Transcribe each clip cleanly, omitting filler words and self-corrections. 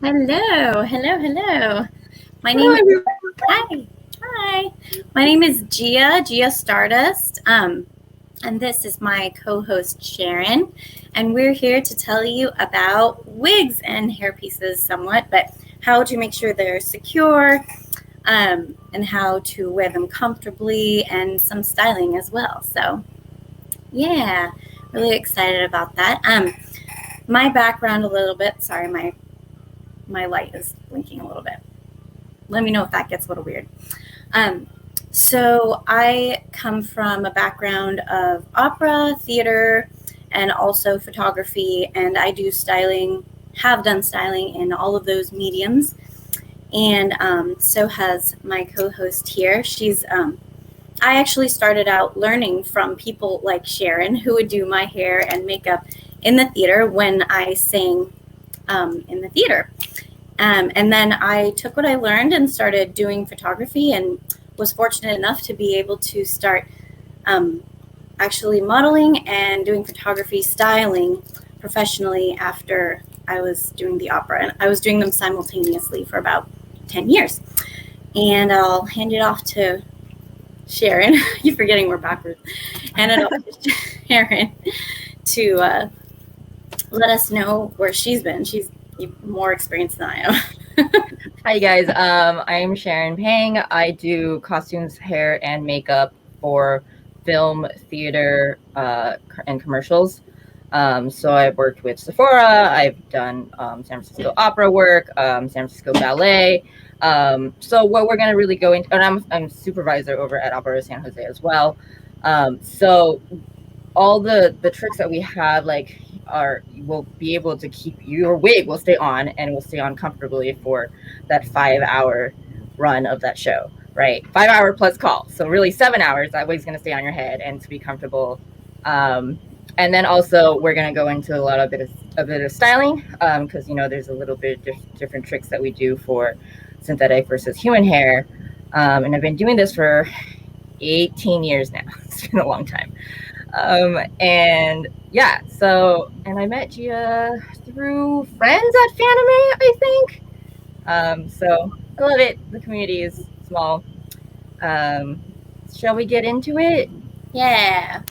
Hello, hello, hello. My name Hello, is everyone. Hi. Hi. My name is Gia Stardust. And this is my co-host Sharon, and we're here to tell you about wigs and hair pieces somewhat, but how to make sure they're secure, and how to wear them comfortably, and some styling as well. So, yeah, really excited about that. My background a little bit. Sorry, my light is blinking a little bit. Let me know if that gets a little weird. Um, so I come from a background of opera, theater, and also photography, and I do styling, have done styling in all of those mediums. And so has my co-host here. I actually started out learning from people like Sharon, who would do my hair and makeup in the theater when I sang in the theater. And then I took what I learned and started doing photography, and was fortunate enough to be able to start um, actually modeling and doing photography styling professionally after I was doing the opera. And I was doing them simultaneously for about 10 years. And I'll hand it off to Sharon. You're forgetting we're backwards. Hand it off to Sharon to let us know where she's been. She's more experienced than I am. Hi, guys. I'm Sharon Pang. I do costumes, hair, and makeup for film, theater, and commercials. So I've worked with Sephora. I've done San Francisco opera work, San Francisco ballet. So what we're going to really go into, and I'm supervisor over at Opera San Jose as well. So all the tricks that we have will be able to keep your wig will stay on and will stay on comfortably for that 5 hour run of that show, right? 5 hour plus call, so really 7 hours that wig's going to stay on your head and to be comfortable. And then also we're going to go into a bit of styling, because there's a little bit different tricks that we do for synthetic versus human hair. And I've been doing this for 18 years now. It's been a long time. And yeah, and I met Gia through friends at Fanime, I think. So I love it. The community is small. Shall we get into it? Yeah.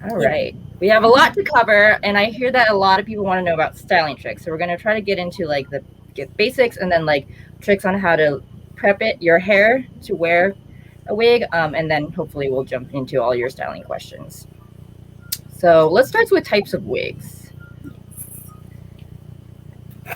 All right. We have a lot to cover, and I hear that a lot of people want to know about styling tricks. So we're going to try to get into get basics, and then tricks on how to prep your hair to wear a wig, and then hopefully we'll jump into all your styling questions. So let's start with types of wigs.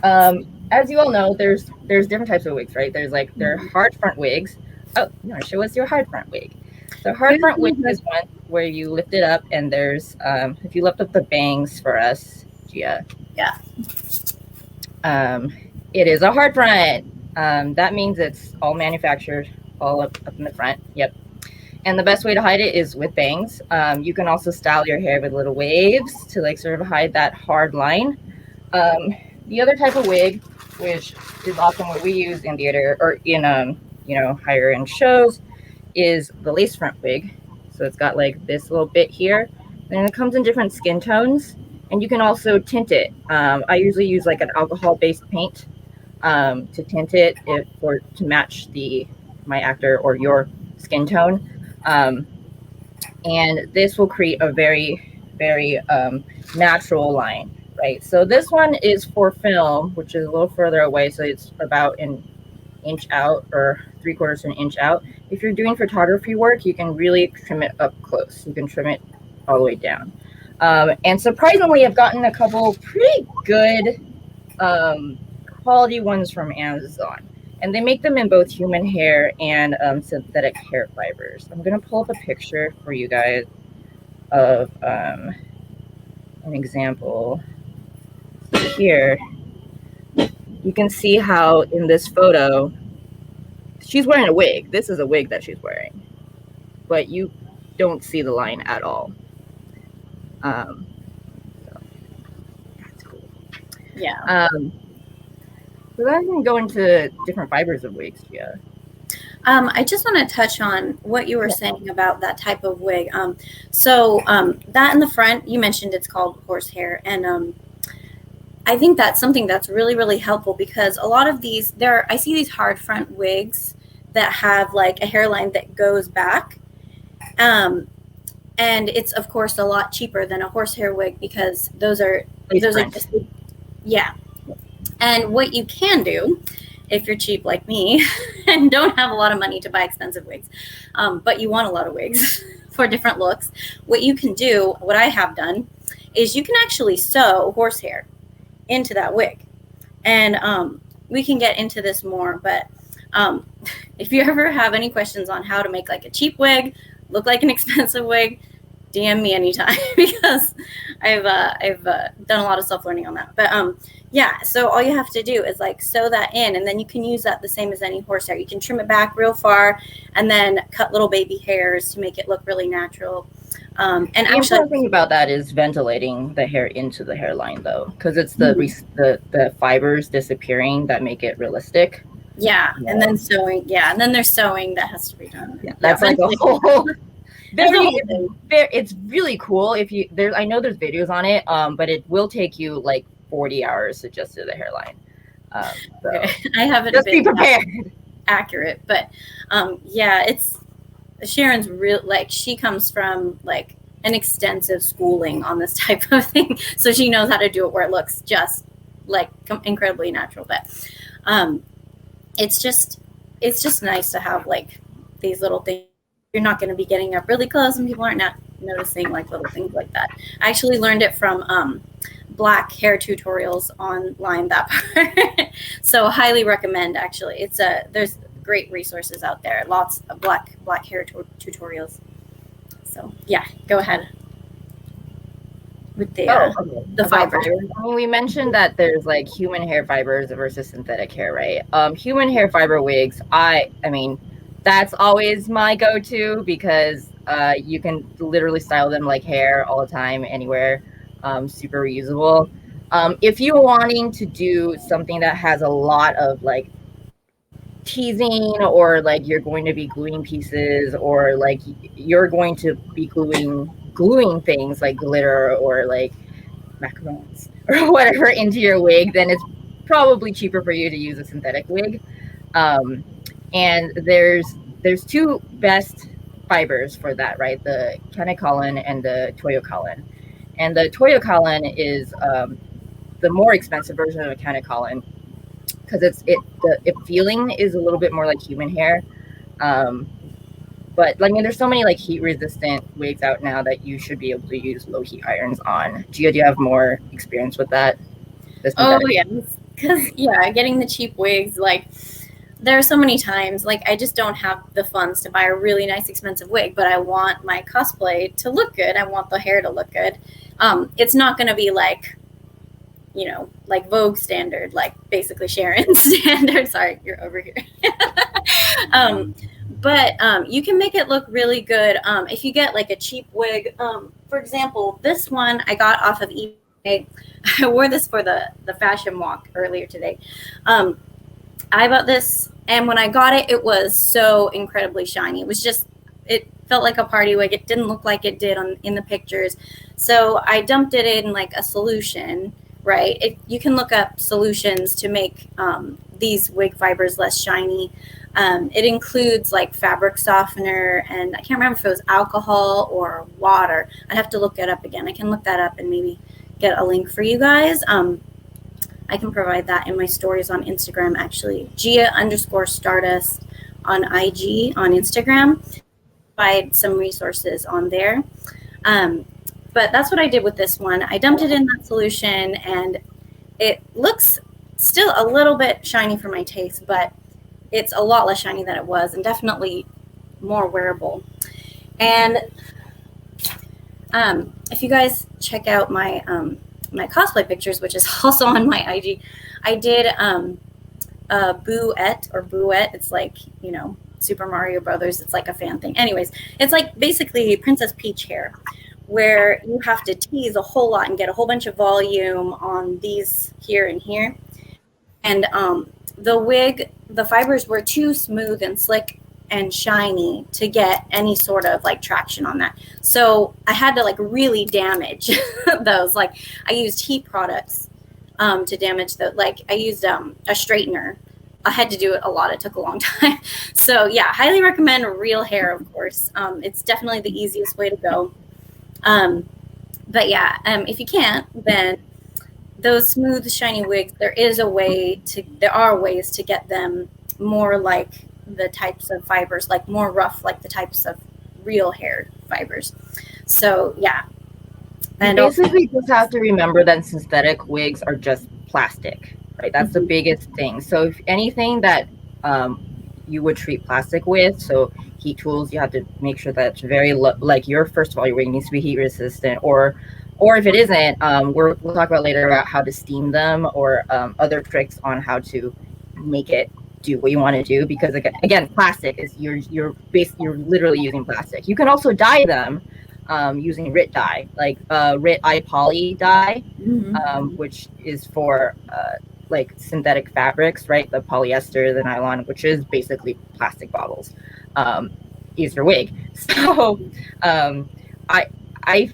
As you all know, there's different types of wigs, right? There are hard front wigs. Oh, no, show us your hard front wig. So hard front wig is one where you lift it up, and there's if you lift up the bangs for us, Gia. Yeah. It is a hard front. That means it's all manufactured, all up in the front. Yep. And the best way to hide it is with bangs. You can also style your hair with little waves to sort of hide that hard line. The other type of wig, which is often what we use in theater or in higher end shows, is the lace front wig. So it's got this little bit here, and it comes in different skin tones, and you can also tint it. I usually use an alcohol based paint to tint it to match my actor or your skin tone. And this will create a very, very natural line, right? So this one is for film, which is a little further away. So it's about an inch out or 3/4 of an inch out. If you're doing photography work, you can really trim it up close. You can trim it all the way down. And surprisingly, I've gotten a couple pretty good quality ones from Amazon. And they make them in both human hair and synthetic hair fibers. I'm going to pull up a picture for you guys of an example. Here, you can see how in this photo, she's wearing a wig. This is a wig that she's wearing. But you don't see the line at all. So that's cool. Yeah. So then I can go into different fibers of wigs, yeah. I just want to touch on what you were saying about that type of wig. So that in the front, you mentioned it's called horsehair, and I think that's something that's really, really helpful because a lot of these, I see these hard front wigs that have like a hairline that goes back. Um, and it's of course a lot cheaper than a horsehair wig because Face those are print. just, yeah. And what you can do if you're cheap like me and don't have a lot of money to buy expensive wigs, but you want a lot of wigs for different looks, what you can do, what I have done, is you can actually sew horsehair into that wig. And we can get into this more, but um, if you ever have any questions on how to make like a cheap wig look like an expensive wig, DM me anytime because I've done a lot of self learning on that. But yeah, so all you have to do is like sew that in, and then you can use that the same as any horsehair. You can trim it back real far, and then cut little baby hairs to make it look really natural. And The actually, important thing about that is ventilating the hair into the hairline, though, because it's the fibers disappearing that make it realistic. yeah, and then sewing, yeah, and then there's sewing that has to be done. Yeah, that's like a whole very, whole thing. it's really cool. If you there, I know there's videos on it, but it will take you like 40 hours to just do the hairline. So I haven't just be been prepared. accurate, but yeah, it's Sharon's real, like she comes from like an extensive schooling on this type of thing, so she knows how to do it where it looks just like incredibly natural. But um, it's just nice to have like these little things. You're not going to be getting up really close, and people aren't not noticing like little things like that. I actually learned it from black hair tutorials online. That part, so highly recommend. Actually, there's great resources out there. Lots of black hair tutorials. So yeah, go ahead with Okay. the About fibers. I mean, we mentioned that there's like human hair fibers versus synthetic hair, right? Human hair fiber wigs, I mean, that's always my go-to because you can literally style them like hair all the time, anywhere. Super reusable. If you're wanting to do something that has a lot of like teasing, or like you're going to be gluing pieces, or like you're going to be gluing things like glitter or like macarons or whatever into your wig, then it's probably cheaper for you to use a synthetic wig. Um, and there's two best fibers for that, right? The Kanekalon and the Toyokalon. And the Toyokalon is the more expensive version of a Kanekalon because the feeling is a little bit more like human hair. Um, but I mean, there's so many like heat resistant wigs out now that you should be able to use low heat irons on. Do you have more experience with that? Oh yeah, because yeah, getting the cheap wigs, like there are so many times like I just don't have the funds to buy a really nice expensive wig, but I want my cosplay to look good. I want the hair to look good. It's not going to be like, you know, like Vogue standard, like basically Sharon standard. Sorry, you're over here. um, but you can make it look really good if you get like a cheap wig. For example, this one I got off of eBay. I wore this for the fashion walk earlier today. I bought this, and when I got it, it was so incredibly shiny. It felt like a party wig. It didn't look like it did in the pictures. So I dumped it in like a solution, right? You can look up solutions to make these wig fibers less shiny. It includes like fabric softener, and I can't remember if it was alcohol or water. I'd have to look it up again. I can look that up and maybe get a link for you guys. I can provide that in my stories on Instagram, actually. Gia_Stardust on IG on Instagram. Provide some resources on there. But that's what I did with this one. I dumped it in that solution, and it looks still a little bit shiny for my taste, but it's a lot less shiny than it was, and definitely more wearable. And if you guys check out my my cosplay pictures, which is also on my IG, I did a Bouette. It's like, you know, Super Mario Brothers. It's like a fan thing. Anyways, it's like basically Princess Peach hair, where you have to tease a whole lot and get a whole bunch of volume on these here and here. And the fibers were too smooth and slick and shiny to get any sort of like traction on that. So I had to like really damage those. Like I used heat products to damage the, like I used a straightener. I had to do it a lot. It took a long time. So yeah, highly recommend real hair, of course. It's definitely the easiest way to go. But yeah, if you can't, then those smooth, shiny wigs, there are ways to get them more like the types of fibers, like more rough, like the types of real hair fibers. So yeah. You And basically just have to remember that synthetic wigs are just plastic, right? That's the biggest thing. So if anything that you would treat plastic with, so heat tools, you have to make sure that it's very like first of all, your wig needs to be heat resistant, or if it isn't, we'll talk about later about how to steam them, or other tricks on how to make it do what you want to do, because again plastic is you're literally using plastic. You can also dye them using RIT dye, like RIT iPoly dye, which is for like synthetic fabrics, right? The polyester, the nylon, which is basically plastic bottles, is your wig. So I've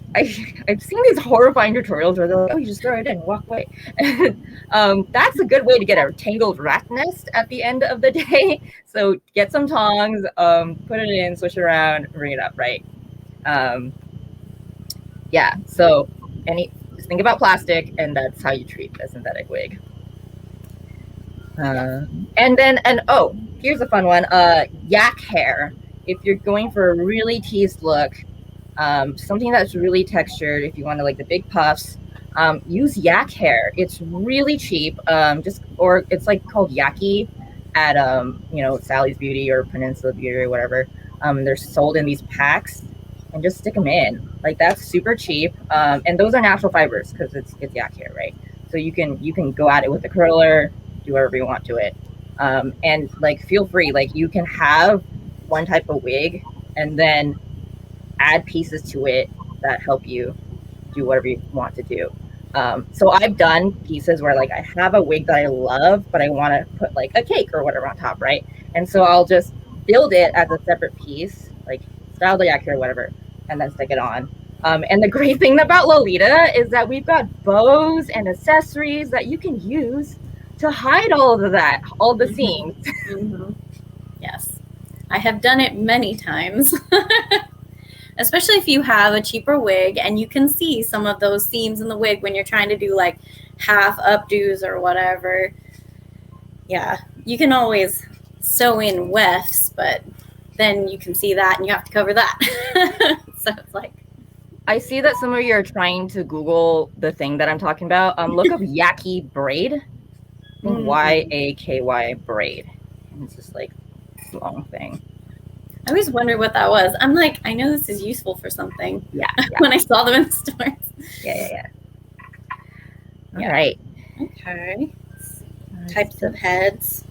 seen these horrifying tutorials where they're like, oh, you just throw it in and walk away. That's a good way to get a tangled rat nest at the end of the day. So get some tongs, put it in, switch it around, bring it up, right? Yeah, so just think about plastic, and that's how you treat a synthetic wig. Oh, here's a fun one. Yak hair. If you're going for a really teased look, something that's really textured, if you want to like the big puffs, use yak hair. It's really cheap. Or it's like called yaki at Sally's Beauty or Peninsula Beauty or whatever. They're sold in these packs, and just stick them in. Like, that's super cheap. And those are natural fibers because it's yak hair, right? So you can go at it with a curler, do whatever you want to it. And like, feel free, like you can have one type of wig and then add pieces to it that help you do whatever you want to do. So I've done pieces where like I have a wig that I love, but I want to put like a cake or whatever on top, right? And so I'll just build it as a separate piece, like style the yak hair or whatever, and then stick it on. And the great thing about Lolita is that we've got bows and accessories that you can use to hide all of that, all the seams. Yes, I have done it many times. Especially if you have a cheaper wig and you can see some of those seams in the wig when you're trying to do like half updos or whatever. Yeah, you can always sew in wefts, but then you can see that and you have to cover that. So it's like, I see that some of you are trying to Google the thing that I'm talking about. Look up Yaki braid. I think YAKY braid. And it's just like this long thing. I always wondered what that was. I'm like, I know this is useful for something. Yeah. When I saw them in the stores. Yeah. All right. Okay. Types of heads.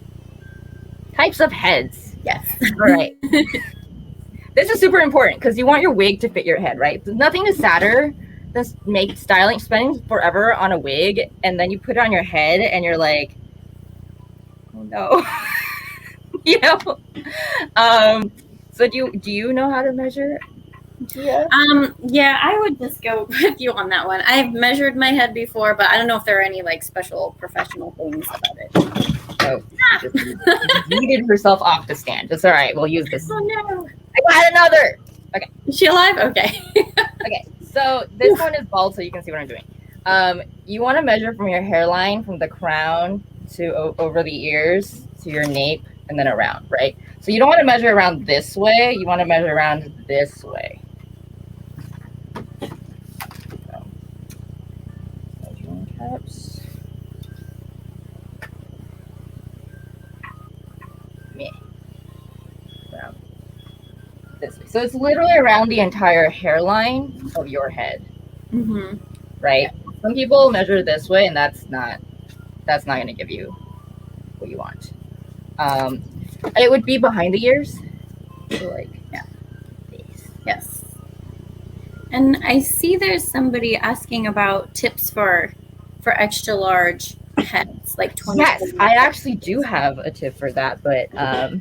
Types of heads. Yes. All right. This is super important because you want your wig to fit your head, right? So nothing is sadder than spending forever on a wig, and then you put it on your head and you're like, oh no. You know? So do you know how to measure? Yeah. Yeah, I would just go with you on that one. I've measured my head before, but I don't know if there are any like special professional things about it. Oh, she just yeeted herself off the stand. It's all right. We'll use this. Oh no! I got another. Okay. Is she alive? Okay. Okay. So this one is bald, so you can see what I'm doing. You want to measure from your hairline, from the crown to over the ears to your nape, and then around, right? So you don't want to measure around this way. You want to measure around this way. So, measuring cups. Around this way. So it's literally around the entire hairline of your head. Right? Some people measure this way, and that's not going to give you what you want. It would be behind the ears. So like, yeah. Yes. And I see there's somebody asking about tips for extra large heads, like 20. Yes, I actually do have a tip for that, but do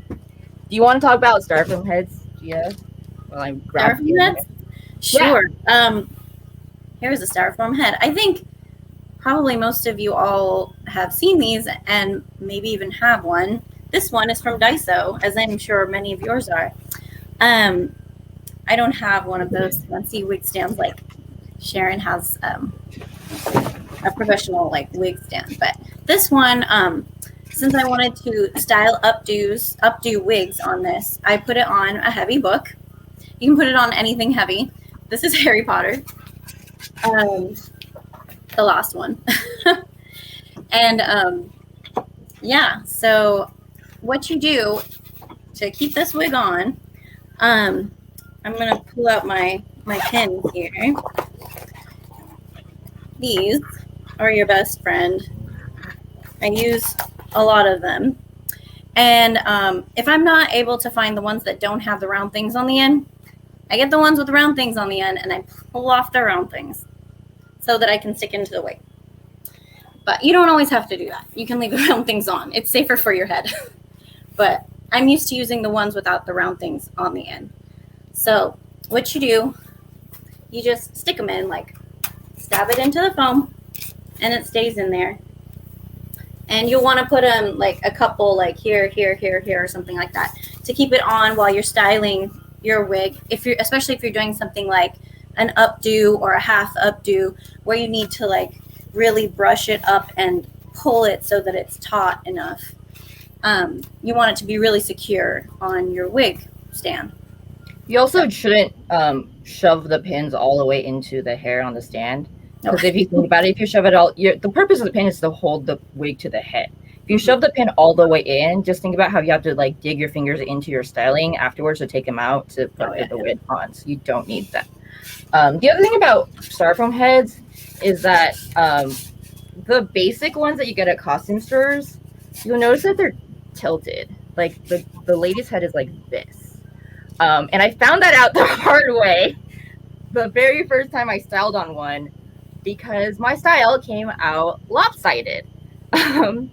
you want to talk about styrofoam heads, Gia? Well, I'm grabbing styrofoam heads. Sure. Yeah. Here's a styrofoam head. I think probably most of you all have seen these and maybe even have one. This one is from Daiso, as I'm sure many of yours are. Um, I don't have one of those fancy wig stands like Sharon has a professional like wig stand, but this one, since I wanted to style updo wigs on this, I put it on a heavy book. You can put it on anything heavy. This is Harry Potter, um, the last one, and yeah. So what you do to keep this wig on, um, I'm gonna pull out my pins here. These are your best friend. I use a lot of them. And if I'm not able to find the ones that don't have the round things on the end, I get the ones with round things on the end and I pull off the round things so that I can stick into the wig. But you don't always have to do that. You can leave the round things on. It's safer for your head. But I'm used to using the ones without the round things on the end. So what you do, you just stick them in, like stab it into the foam and it stays in there. And you'll want to put them like a couple, like here, here, here, here, or something like that, to keep it on while you're styling your wig. Especially if you're doing something like an updo or a half updo, where you need to like really brush it up and pull it so that it's taut enough. You want it to be really secure on your wig stand. You also shouldn't shove the pins all the way into the hair on the stand. Because if you think about it, if you shove it all, the purpose of the pin is to hold the wig to the head. If you shove the pin all the way in, just think about how you have to like dig your fingers into your styling afterwards to take them out to put the wig on. So you don't need that. The other thing about styrofoam heads is that the basic ones that you get at costume stores, you'll notice that they're tilted. Like the lady's head is like this. And I found that out the hard way the very first time I styled on one, because my style came out lopsided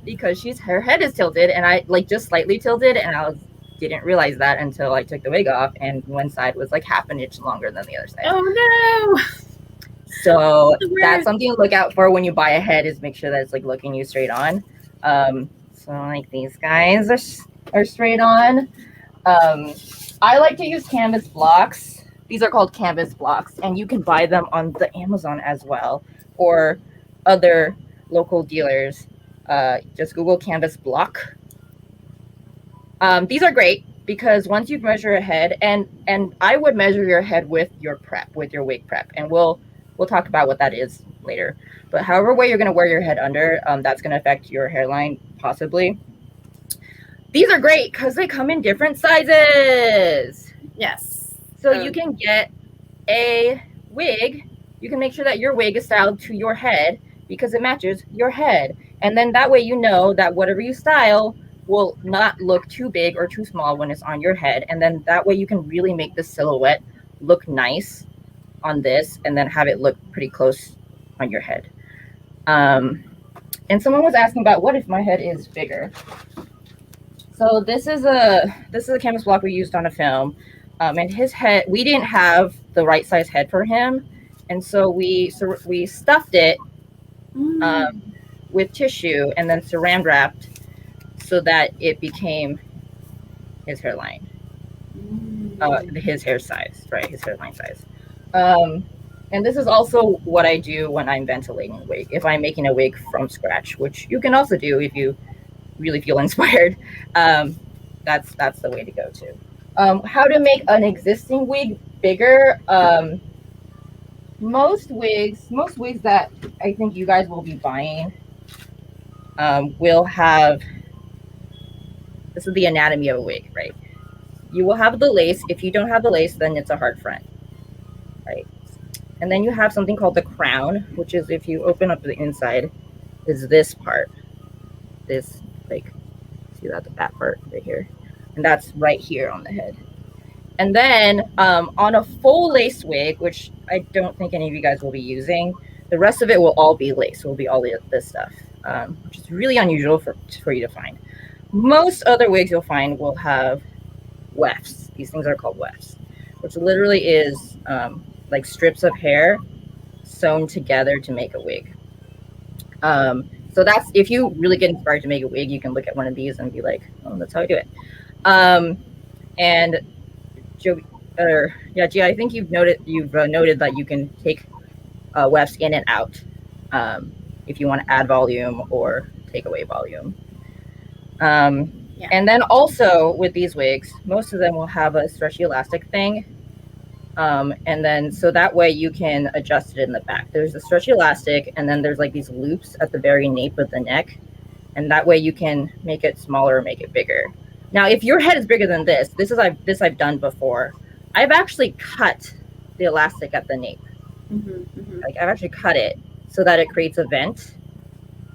because her head is tilted and I like just slightly tilted, and didn't realize that until I took the wig off, and one side was like half an inch longer than the other side. Oh no! So that's something to look out for when you buy a head, is make sure that it's like looking you straight on. So like these guys are straight on. I like to use canvas blocks. These are called canvas blocks, and you can buy them on the Amazon as well, or other local dealers. Just Google canvas block. These are great because once you measure a head, and I would measure your head with your prep, with your wig prep, and we'll talk about what that is later. But however way you're going to wear your head under, that's going to affect your hairline possibly. These are great because they come in different sizes. Yes. So you can get a wig. You can make sure that your wig is styled to your head because it matches your head. And then that way you know that whatever you style will not look too big or too small when it's on your head. And then that way you can really make the silhouette look nice on this and then have it look pretty close on your head. And someone was asking about, what if my head is bigger? So this is a canvas block we used on a film. And his head, we didn't have the right size head for him, and so we stuffed it with tissue and then saran wrapped so that it became his hairline, his hair size, right? His hairline size. And this is also what I do when I'm ventilating a wig. If I'm making a wig from scratch, which you can also do if you really feel inspired, that's the way to go too. How to make an existing wig bigger. Most wigs that I think you guys will be buying will have, this is the anatomy of a wig, right? You will have the lace. If you don't have the lace, then it's a hard front, right? And then you have something called the crown, which is, if you open up the inside, is this part. This, like, see that part right here? And that's right here on the head. And then on a full lace wig, which I don't think any of you guys will be using, the rest of it will all be lace. Will be all this stuff, which is really unusual for you to find. Most other wigs you'll find will have wefts. These things are called wefts, which literally is like strips of hair sewn together to make a wig. So that's, if you really get inspired to make a wig, you can look at one of these and be like, oh, that's how I do it. And Joe, Gia, I think you've noted that you can take wefts in and out if you want to add volume or take away volume. And then also with these wigs, most of them will have a stretchy elastic thing. And then so that way you can adjust it in the back. There's a stretchy elastic, and then there's like these loops at the very nape of the neck. And that way you can make it smaller or make it bigger. Now, if your head is bigger than this I've done before. I've actually cut the elastic at the nape. Like I've actually cut it so that it creates a vent,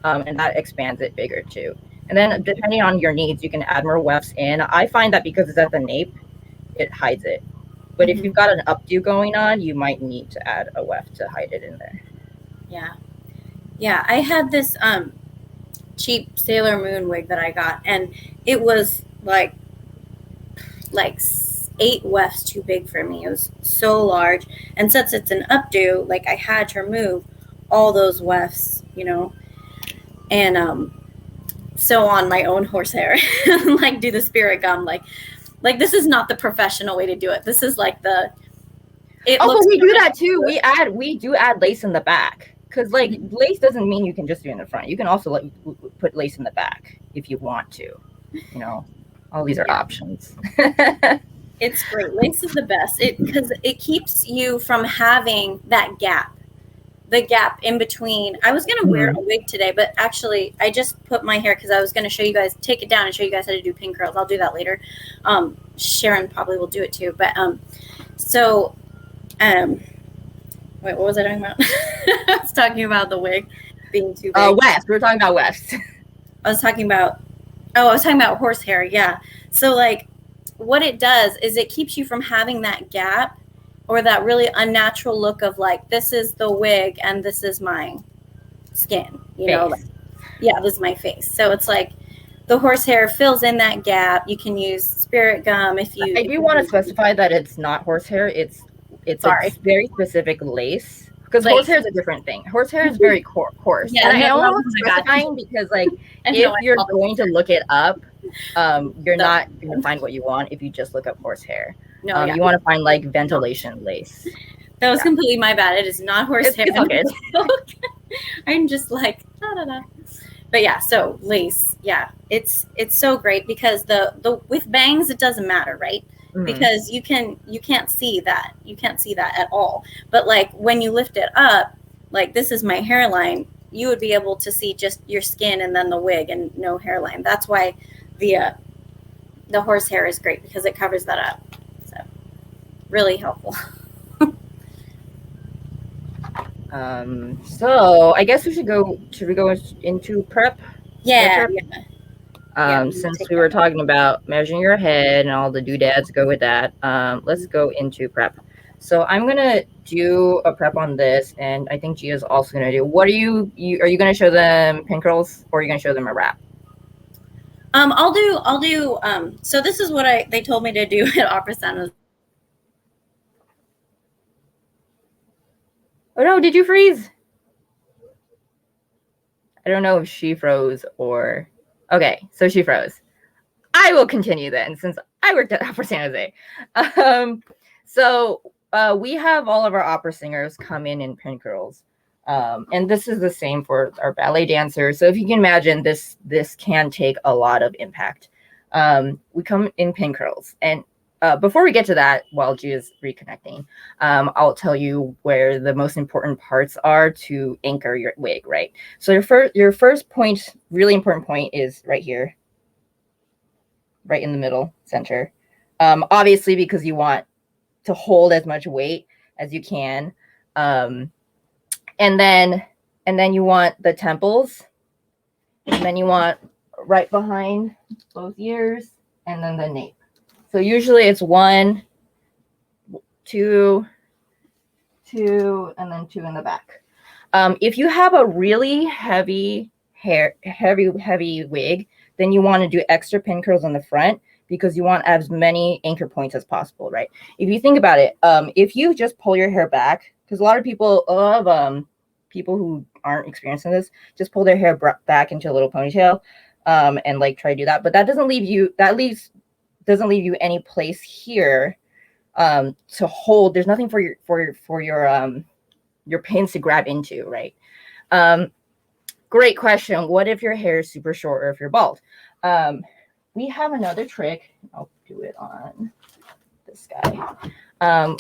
and that expands it bigger too. And then depending on your needs, you can add more wefts in. I find that because it's at the nape, it hides it. But if you've got an updo going on, you might need to add a weft to hide it in there. Yeah, I had this cheap Sailor Moon wig that I got, and it was like 8 wefts too big for me. It was so large, and since it's an updo, like I had to remove all those wefts, and sew on my own horsehair, like do the spirit gum, like this is not the professional way to do it. This is like but we do that too. We do add lace in the back, because like lace doesn't mean you can just do it in the front. You can also like put lace in the back if you want to. All these are options. It's great. Lace is the best because it keeps you from having that gap. The gap in between. I was gonna wear a wig today, but actually I just put my hair because I was gonna show you guys, take it down and show you guys how to do pin curls. I'll do that later. Sharon probably will do it too. But wait, what was I talking about? I was talking about the wig being too big. Wefts. We were talking about wefts. I was talking about horsehair. Yeah. So like, what it does is it keeps you from having that gap or that really unnatural look of like, this is the wig and this is my skin, this is my face. So it's like the horsehair fills in that gap. You can use spirit gum if you. I do want to specify that it's not horsehair. It's a very specific lace, because horsehair is a different thing. Horsehair is very coarse. Yeah, and I only want to specifying because like if you're going to look it up, you're not going to find what you want if you just look up horsehair. No, you want to find like ventilation lace. That was completely my bad. It is not horsehair. It's okay. I'm just like da da da. But yeah, so lace, yeah, it's so great because the with bangs it doesn't matter, right? Because you can't see that at all. But like when you lift it up, like this is my hairline, you would be able to see just your skin and then the wig and no hairline. That's why the horsehair is great, because it covers that up. So really helpful. So I guess should we go into prep? Yeah. Since we were talking about measuring your head and all the doodads go with that, let's go into prep. So I'm gonna do a prep on this, and I think Gia's also gonna do. What are you gonna show them pin curls, or are you gonna show them a wrap? I'll do. So this is what they told me to do at Opera Sound. Oh no, did you freeze? I don't know if she froze or... Okay, so she froze. I will continue then, since I worked at Opera San Jose. So we have all of our opera singers come in pin curls. And this is the same for our ballet dancers. So if you can imagine, this can take a lot of impact. We come in pin curls. And before we get to that, while Gia's reconnecting, I'll tell you where the most important parts are to anchor your wig, right? So your first point, really important point, is right here, right in the middle center. Obviously, because you want to hold as much weight as you can. And then you want the temples, and then you want right behind both ears, and then the nape. So usually it's 1, 2, 2, and then 2 in the back. If you have a really heavy wig, then you want to do extra pin curls on the front, because you want as many anchor points as possible, right? If you think about it, if you just pull your hair back, because a lot of people love people who aren't experiencing this just pull their hair back into a little ponytail, and like try to do that. But that doesn't leave you any place here to hold. There's nothing for your pins to grab into, right? Great question. What if your hair is super short or if you're bald? We have another trick. I'll do it on this guy.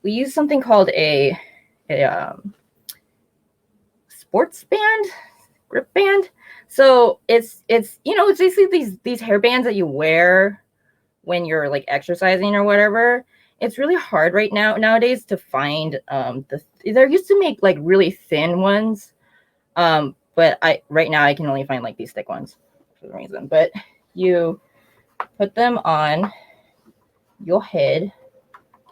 We use something called a sports band, grip band. So it's basically these hair bands that you wear when you're like exercising or whatever. It's really hard nowadays to find there used to make like really thin ones, but right now I can only find like these thick ones for some reason. But you put them on your head.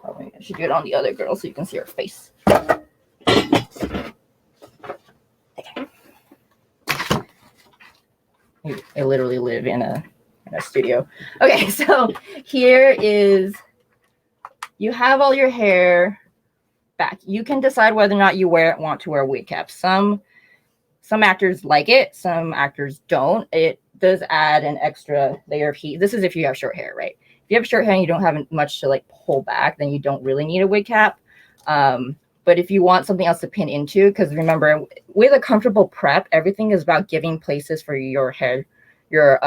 Oh, maybe I should do it on the other girl so you can see her face. Okay. I literally live in a studio. Okay, so here is, you have all your hair back. You can decide whether or not you want to wear a wig cap. Some actors like it, some actors don't. It does add an extra layer of heat. This is if you have short hair, right? If you have short hair and you don't have much to like pull back, then you don't really need a wig cap. But if you want something else to pin into, because remember, with a comfortable prep, everything is about giving places for your head, your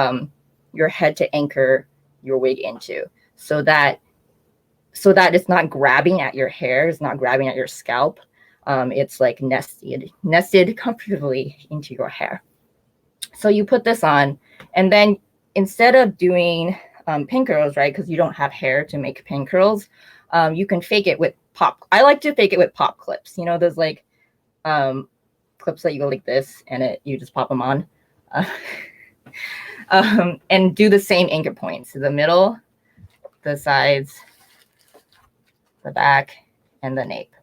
head to anchor your wig into, so that it's not grabbing at your hair, it's not grabbing at your scalp. It's like nested comfortably into your hair. So you put this on, and then instead of doing pin curls, right, because you don't have hair to make pin curls, you can fake it with pop. I like to fake it with pop clips. You know, those like clips that you go like this, and you just pop them on, and do the same anchor points: the middle, the sides, the back, and the nape.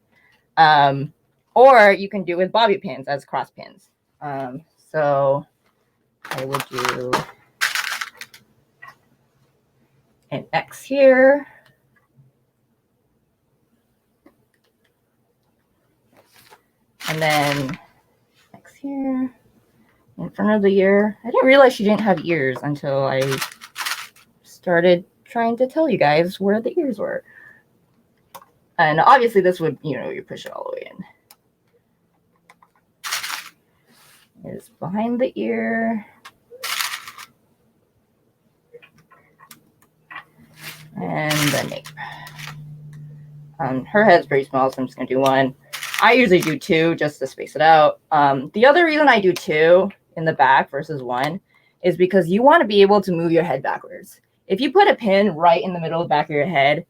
Or you can do with bobby pins as cross pins. So I would do an X here. And then X here in front of the ear. I didn't realize she didn't have ears until I started trying to tell you guys where the ears were. And obviously this would, you push it all the way in. Is behind the ear. And the nape. Her head's pretty small, so I'm just going to do one. I usually do two just to space it out. The other reason I do two in the back versus one is because you want to be able to move your head backwards. If you put a pin right in the middle of the back of your head,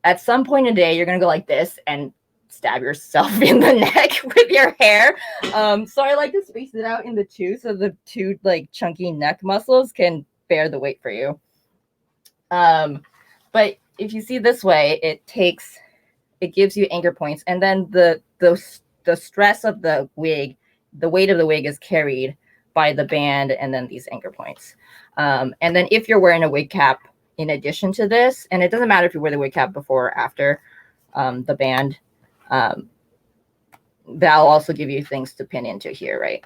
at some point in the day, you're going to go like this and stab yourself in the neck with your hair. So I like to space it out in the two, so the two like chunky neck muscles can bear the weight for you. But if you see this way, it gives you anchor points, and then the stress of the wig, the weight of the wig is carried by the band and then these anchor points. And then if you're wearing a wig cap in addition to this, and it doesn't matter if you wear the wig cap before or after the band, that'll also give you things to pin into here, right?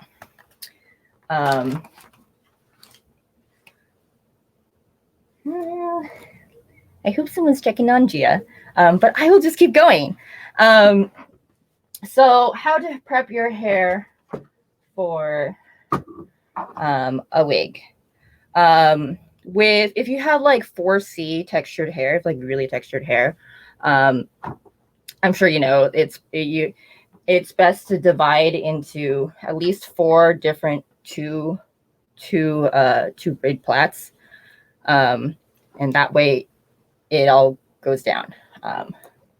I hope someone's checking on Gia, but I will just keep going. So how to prep your hair for a wig. If you have like 4C textured hair, if like really textured hair, I'm sure you know it's best to divide into at least 4 different two braid plaits, and that way it all goes down.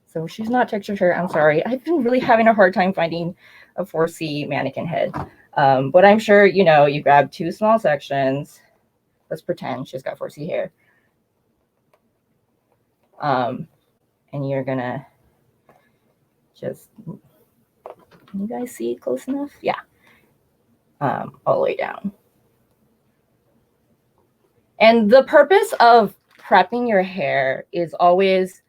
So she's not textured hair. I'm sorry. I've been really having a hard time finding a 4C mannequin head. But I'm sure, you grab 2 small sections. Let's pretend she's got 4C hair. And you're going to just, can you guys see it close enough? Yeah. All the way down. And the purpose of prepping your hair is always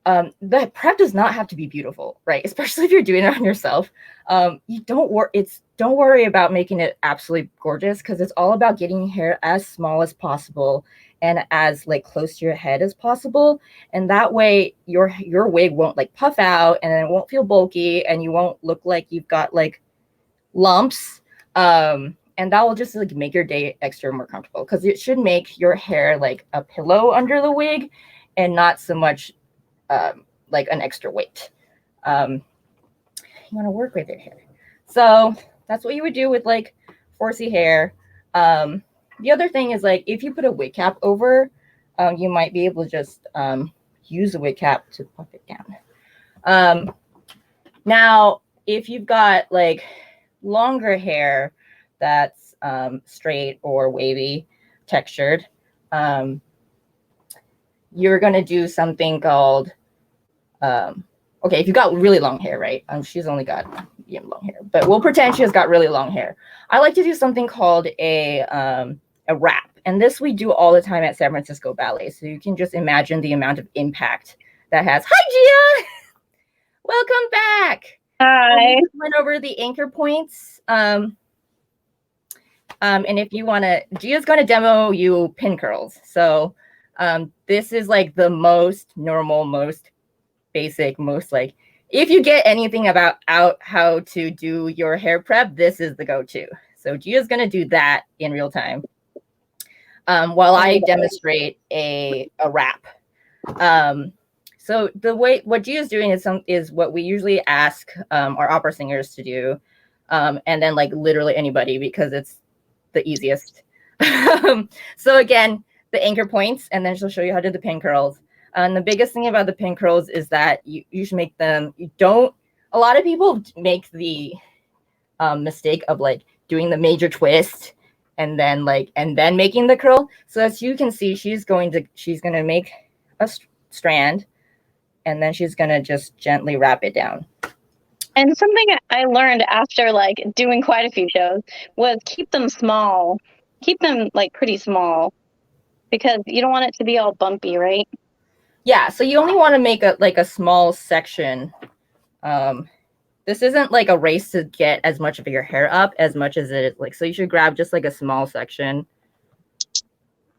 The prep does not have to be beautiful, right? Especially if you're doing it on yourself. You don't worry about making it absolutely gorgeous, because it's all about getting your hair as small as possible and as like close to your head as possible. And that way your wig won't like puff out, and it won't feel bulky, and you won't look like you've got like lumps. And that will just like make your day extra more comfortable, because it should make your hair like a pillow under the wig and not so much like an extra weight. You want to work with your hair. So that's what you would do with like 4C hair. The other thing is, like, if you put a wig cap over, you might be able to just use a wig cap to puff it down. Now, if you've got like longer hair that's straight or wavy textured, you're going to do something called okay, if you got really long hair, right? She's only got long hair, but we'll pretend she has got really long hair. I like to do something called a wrap, and this we do all the time at San Francisco Ballet. So you can just imagine the amount of impact that has. Hi, Gia. Welcome back. Hi. We just went over the anchor points. And if you want to, Gia's going to demo you pin curls. So this is like the most normal, most basic, most like, if you get anything about how to do your hair prep, this is the go-to. So Gia's going to do that in real time while I demonstrate a wrap. So the way what Gia's doing is what we usually ask our opera singers to do, and then like literally anybody, because it's the easiest. So again, the anchor points, and then she'll show you how to do the pin curls. And the biggest thing about the pin curls is that you should make them. A lot of people make the mistake of like doing the major twist and then making the curl. So as you can see, she's going to make a strand, and then she's going to just gently wrap it down. And something I learned after like doing quite a few shows was keep them small. Keep them like pretty small, because you don't want it to be all bumpy, right? Yeah, so you only want to make a small section. This isn't like a race to get as much of your hair up as much as it is like, so you should grab just like a small section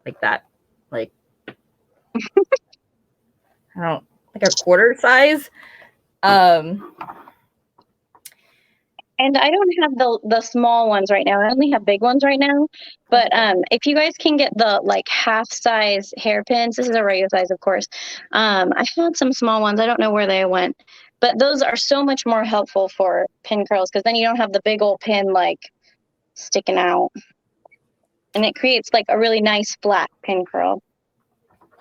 like that, like I don't, like a quarter size. And I don't have the small ones right now. I only have big ones right now. But if you guys can get the like half size hairpins, this is a regular size, of course. I had some small ones. I don't know where they went, but those are so much more helpful for pin curls, because then you don't have the big old pin like sticking out, and it creates like a really nice flat pin curl.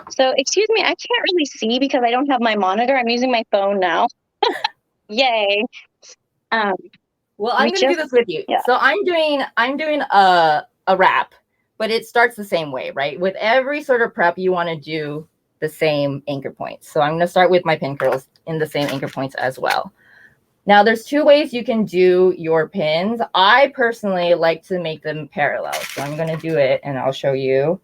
So excuse me, I can't really see because I don't have my monitor. I'm using my phone now. Yay. Well, I'm going to do this with you. Yeah. So I'm doing a wrap, but it starts the same way, right? With every sort of prep, you want to do the same anchor points. So I'm going to start with my pin curls in the same anchor points as well. Now, there's two ways you can do your pins. I personally like to make them parallel. So I'm going to do it, and I'll show you.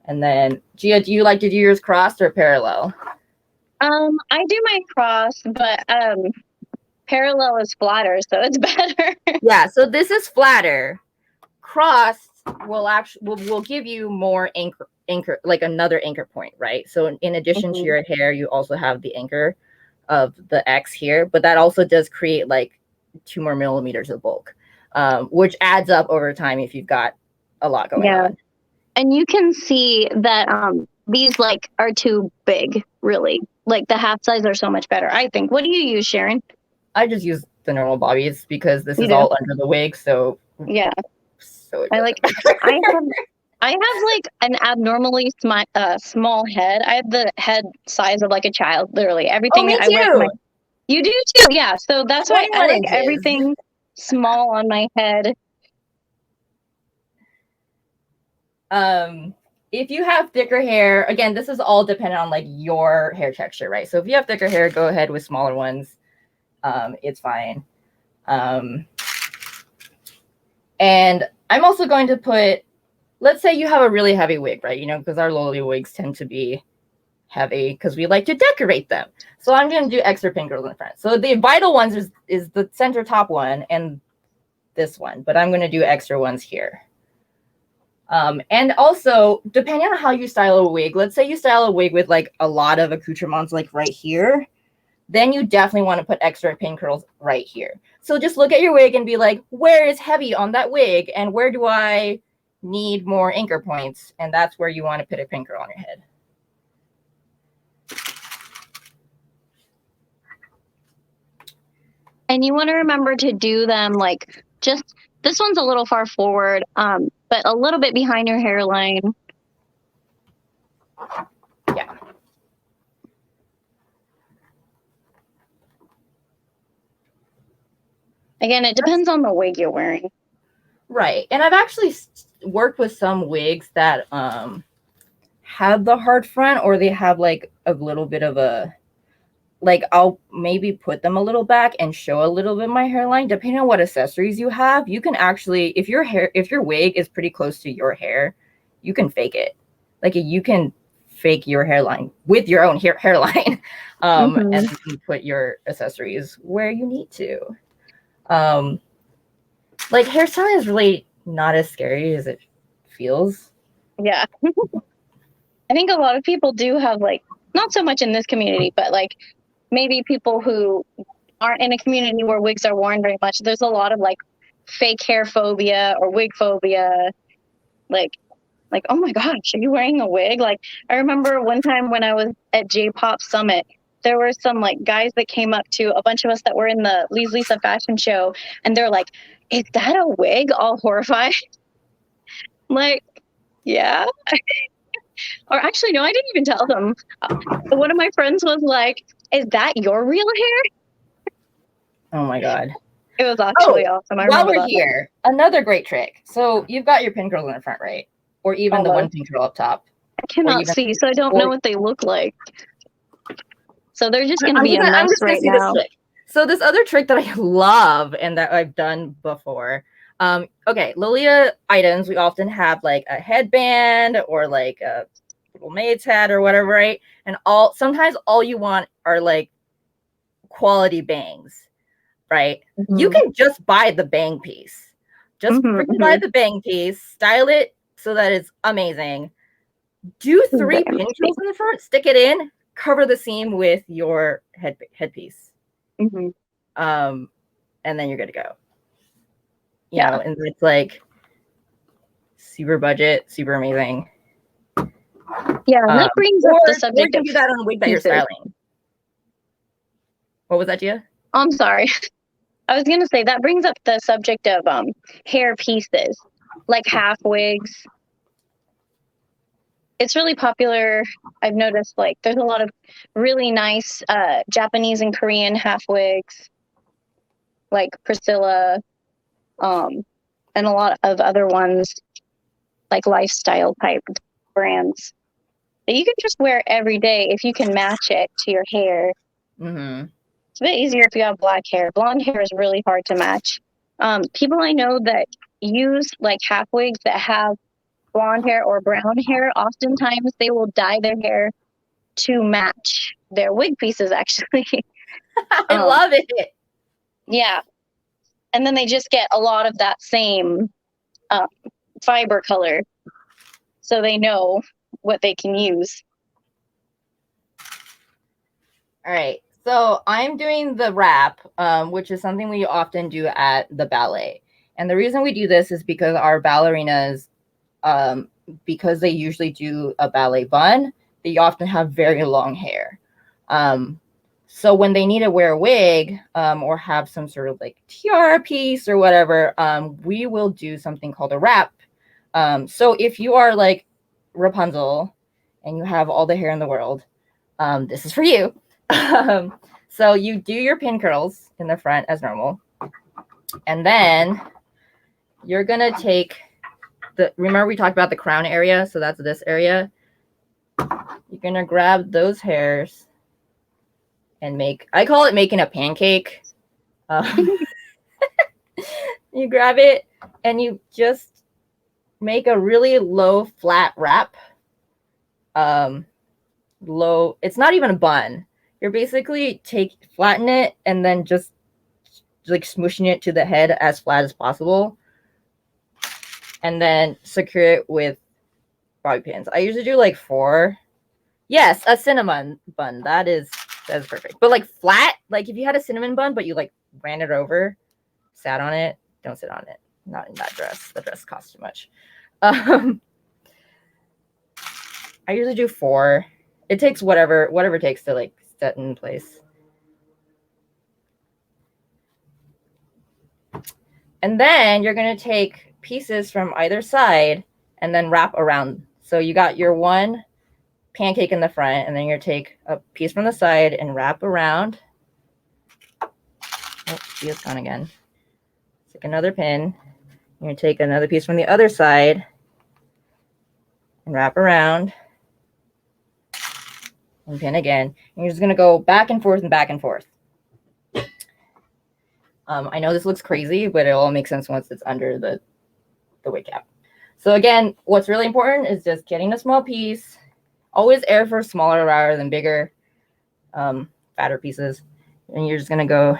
And then, Gia, do you like to do yours crossed or parallel? I do mine crossed, but parallel is flatter, so it's better. Yeah, so this is flatter. Crossed will give you more anchor, like another anchor point, right? So in addition to your hair, you also have the anchor of the X here, but that also does create like 2 more millimeters of bulk, which adds up over time if you've got a lot going on. And you can see that these like are too big, really. Like the half size are so much better, I think. What do you use, Sharon? I just use the normal bobbies because this is all under the wig. So yeah. So I have like an abnormally small head. I have the head size of like a child, literally. Everything. Oh, me too. You do too, yeah. So that's why I like everything small on my head. If you have thicker hair, again, this is all dependent on like your hair texture, right? So if you have thicker hair, go ahead with smaller ones. It's fine. And I'm also going to put, let's say you have a really heavy wig, right? You know, because our lowly wigs tend to be heavy because we like to decorate them. So I'm going to do extra pin curls in the front. So the vital ones is the center top one and this one, but I'm going to do extra ones here. And also, depending on how you style a wig, let's say you style a wig with like a lot of accoutrements like right here, then you definitely want to put extra pin curls right here. So just look at your wig and be like, where is heavy on that wig? And where do I need more anchor points? And that's where you want to put a pin curl on your head. And you want to remember to do them like just, this one's a little far forward, but a little bit behind your hairline. Yeah. Again, it depends on the wig you're wearing. Right. And I've actually worked with some wigs that have the hard front, or they have like a little bit of a, like I'll maybe put them a little back and show a little bit of my hairline. Depending on what accessories you have, you can actually, if your wig is pretty close to your hair, you can fake it. Like you can fake your hairline with your own hairline, and you put your accessories where you need to. Like hairstyling is really not as scary as it feels. Yeah. I think a lot of people do have like, not so much in this community, but like maybe people who aren't in a community where wigs are worn very much. There's a lot of like fake hair phobia or wig phobia. Like, oh my gosh, are you wearing a wig? Like, I remember one time when I was at J-Pop Summit, there were some like guys that came up to a bunch of us that were in the Lisa fashion show, and they're like, "Is that a wig?" All horrified. Like, yeah. Or actually, no, I didn't even tell them. One of my friends was like, "Is that your real hair?" Oh my god. It was actually awesome. While we're here, another great trick. So you've got your pin curls in the front, right? Or even the one pin curl up top. I cannot see, so I don't know what they look like. So they're just going to be a mess right now. So this other trick that I love and that I've done before. Okay, Lolita items, we often have like a headband or like a little maid's hat or whatever, right? And sometimes all you want are like quality bangs, right? You can just buy the bang piece. Just buy the bang piece, style it so that it's amazing. Do 3 pin curls in the front, stick it in, cover the seam with your headpiece. And then you're good to go. You know, and it's like super budget, super amazing. Yeah, that brings up the subject of do that on a wig that you're styling. What was that, Gia? I'm sorry. I was gonna say that brings up the subject of hair pieces, like half wigs. It's really popular. I've noticed like there's a lot of really nice Japanese and Korean half wigs, like Priscilla, and a lot of other ones like lifestyle type brands that you can just wear every day if you can match it to your hair. It's a bit easier if you have black hair. Blonde hair is really hard to match. People I know that use like half wigs that have blonde hair or brown hair, oftentimes they will dye their hair to match their wig pieces, actually. I love it. Yeah. And then they just get a lot of that same fiber color, so they know what they can use. All right. So I'm doing the wrap, which is something we often do at the ballet. And the reason we do this is because our ballerinas, because they usually do a ballet bun, they often have very long hair. So when they need to wear a wig or have some sort of like tiara piece or whatever, we will do something called a wrap. So if you are like Rapunzel and you have all the hair in the world, this is for you. So you do your pin curls in the front as normal. And then you're going to take remember we talked about the crown area? So that's this area. You're going to grab those hairs and I call it making a pancake. You grab it and you just make a really low flat wrap. low. It's not even a bun. You're basically flatten it and then just like smooshing it to the head as flat as possible, and then secure it with bobby pins. I usually do like 4. Yes, a cinnamon bun. That's perfect. But like flat, like if you had a cinnamon bun, but you like ran it over, sat on it, don't sit on it. Not in that dress. The dress costs too much. I usually do 4. It takes whatever it takes to like set in place. And then you're going to take pieces from either side and then wrap around. So you got your one pancake in the front, and then you're going to take a piece from the side and wrap around. Oh, she is gone again. Take another pin. You're going to take another piece from the other side and wrap around. And pin again. And you're just going to go back and forth and back and forth. I know this looks crazy, but it all makes sense once it's under the wig cap. So again, what's really important is just getting a small piece. Always air for smaller rather than bigger, fatter pieces. And you're just going to go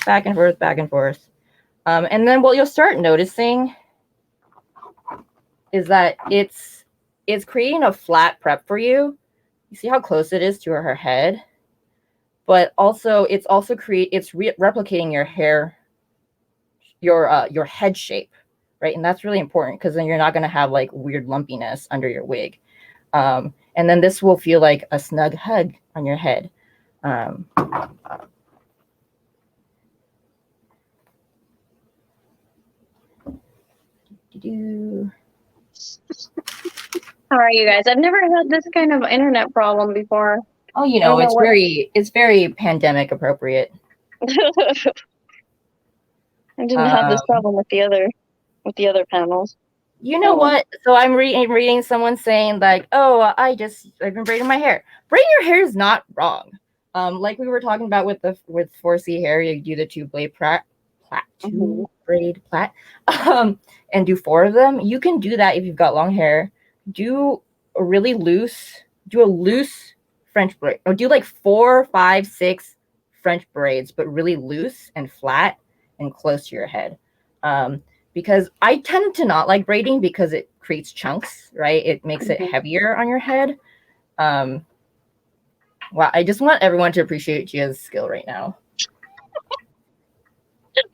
back and forth, back and forth. And then what you'll start noticing is that it's creating a flat prep for you. You see how close it is to her head? But also it's replicating your hair, your head shape, right? And that's really important because then you're not going to have like weird lumpiness under your wig. And then this will feel like a snug hug on your head. How are you guys? I've never had this kind of internet problem before. Oh, it's very pandemic appropriate. I didn't have this problem with the other panels. You know what? So I'm reading someone saying like, "Oh, I've been braiding my hair." Braiding your hair is not wrong. Like we were talking about with 4C hair, you do the 2-braid plait, and do 4 of them. You can do that if you've got long hair. Do a loose French braid, or do like 4, 5, 6 French braids, but really loose and flat and close to your head. Because I tend to not like braiding because it creates chunks, right? It makes it heavier on your head. Wow, I just want everyone to appreciate Gia's skill right now.